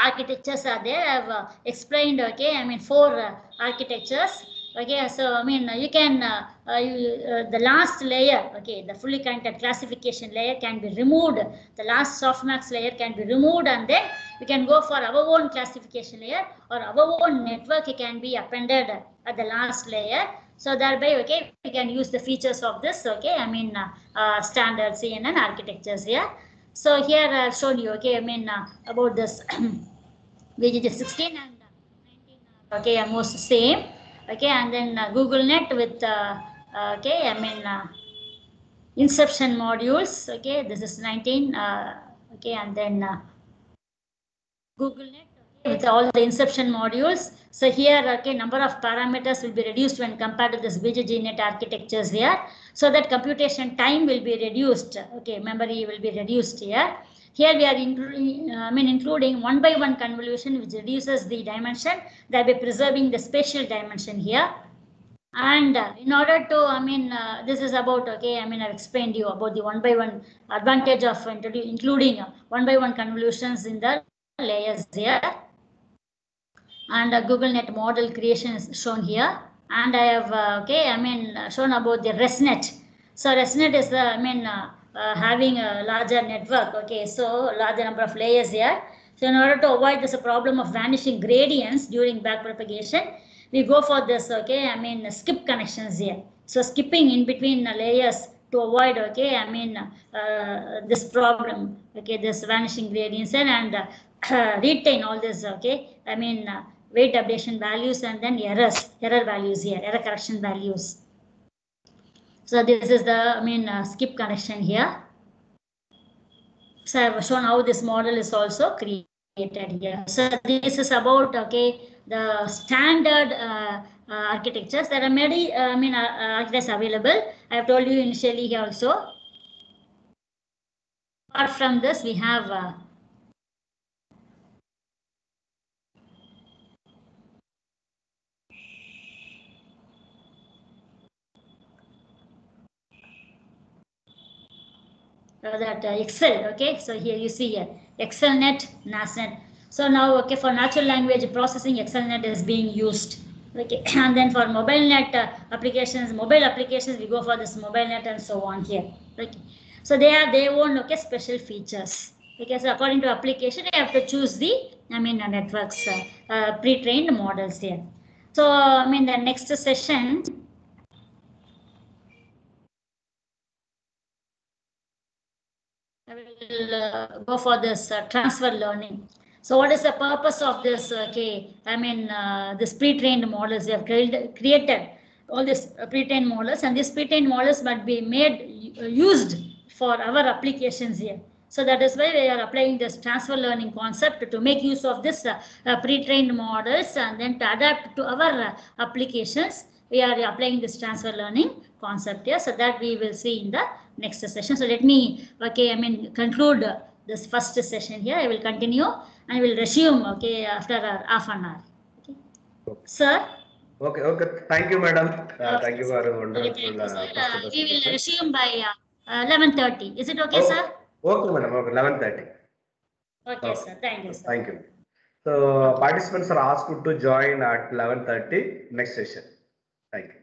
architectures are there. I have explained 4 architectures. So you can the last layer, the fully connected classification layer can be removed. The last softmax layer can be removed, and then we can go for our own classification layer, or our own network can be appended at the last layer. So thereby we can use the features of this standard CNN architectures here. So here I have shown you about this VGG 16 and 19 almost the same. And then GoogleNet with inception modules. This is 19. And then GoogleNet with all the inception modules. So here, number of parameters will be reduced when compared to this VGGNet architectures here, so that computation time will be reduced. Memory will be reduced here. Here we are including 1-by-1 convolution, which reduces the dimension, thereby preserving the spatial dimension here. And in order to, this is about, I've explained you about the 1-by-1 advantage of including 1-by-1 convolutions in the layers here. And GoogleNet model creation is shown here. And I have, shown about the ResNet. So ResNet is the, having a larger network. So larger number of layers here. So in order to avoid this problem of vanishing gradients during backpropagation, we go for this, skip connections here. So skipping in between layers to avoid, this problem, this vanishing gradients, and retain all this, weight updation values and then error values here, error correction values. So this is the, skip connection here. So I have shown how this model is also created here. So this is about, okay, the standard architectures. There are many, architectures available. I have told you initially here also. Apart from this, we have that Excel. Okay, so here you see here ExcelNet, NASNet. So now, okay, for natural language processing, ExcelNet is being used. Okay, and then for mobile net applications, we go for this mobile net and so on here. Okay, so they are their own, okay, special features. Okay, so according to application, you have to choose the networks pre-trained models here. So the next session, I will go for this transfer learning. So what is the purpose of this? Okay, this pre-trained models. They have created all these pre-trained models, and these pre-trained models must be used for our applications here. So that is why we are applying this transfer learning concept to make use of this pre-trained models and then to adapt to our applications. We are applying this transfer learning concept here, so that we will see in the next session. So let me, conclude this first session here. I will continue and will resume, okay, after half an hour. Okay. Sir? Okay. Thank you, madam. Thank you for a wonderful we will resume by 11:30. Is it okay, sir? Okay, madam. Okay, 11:30. Okay, sir. Thank you, sir. Thank you. So participants are asked to join at 11:30 next session. Thank you.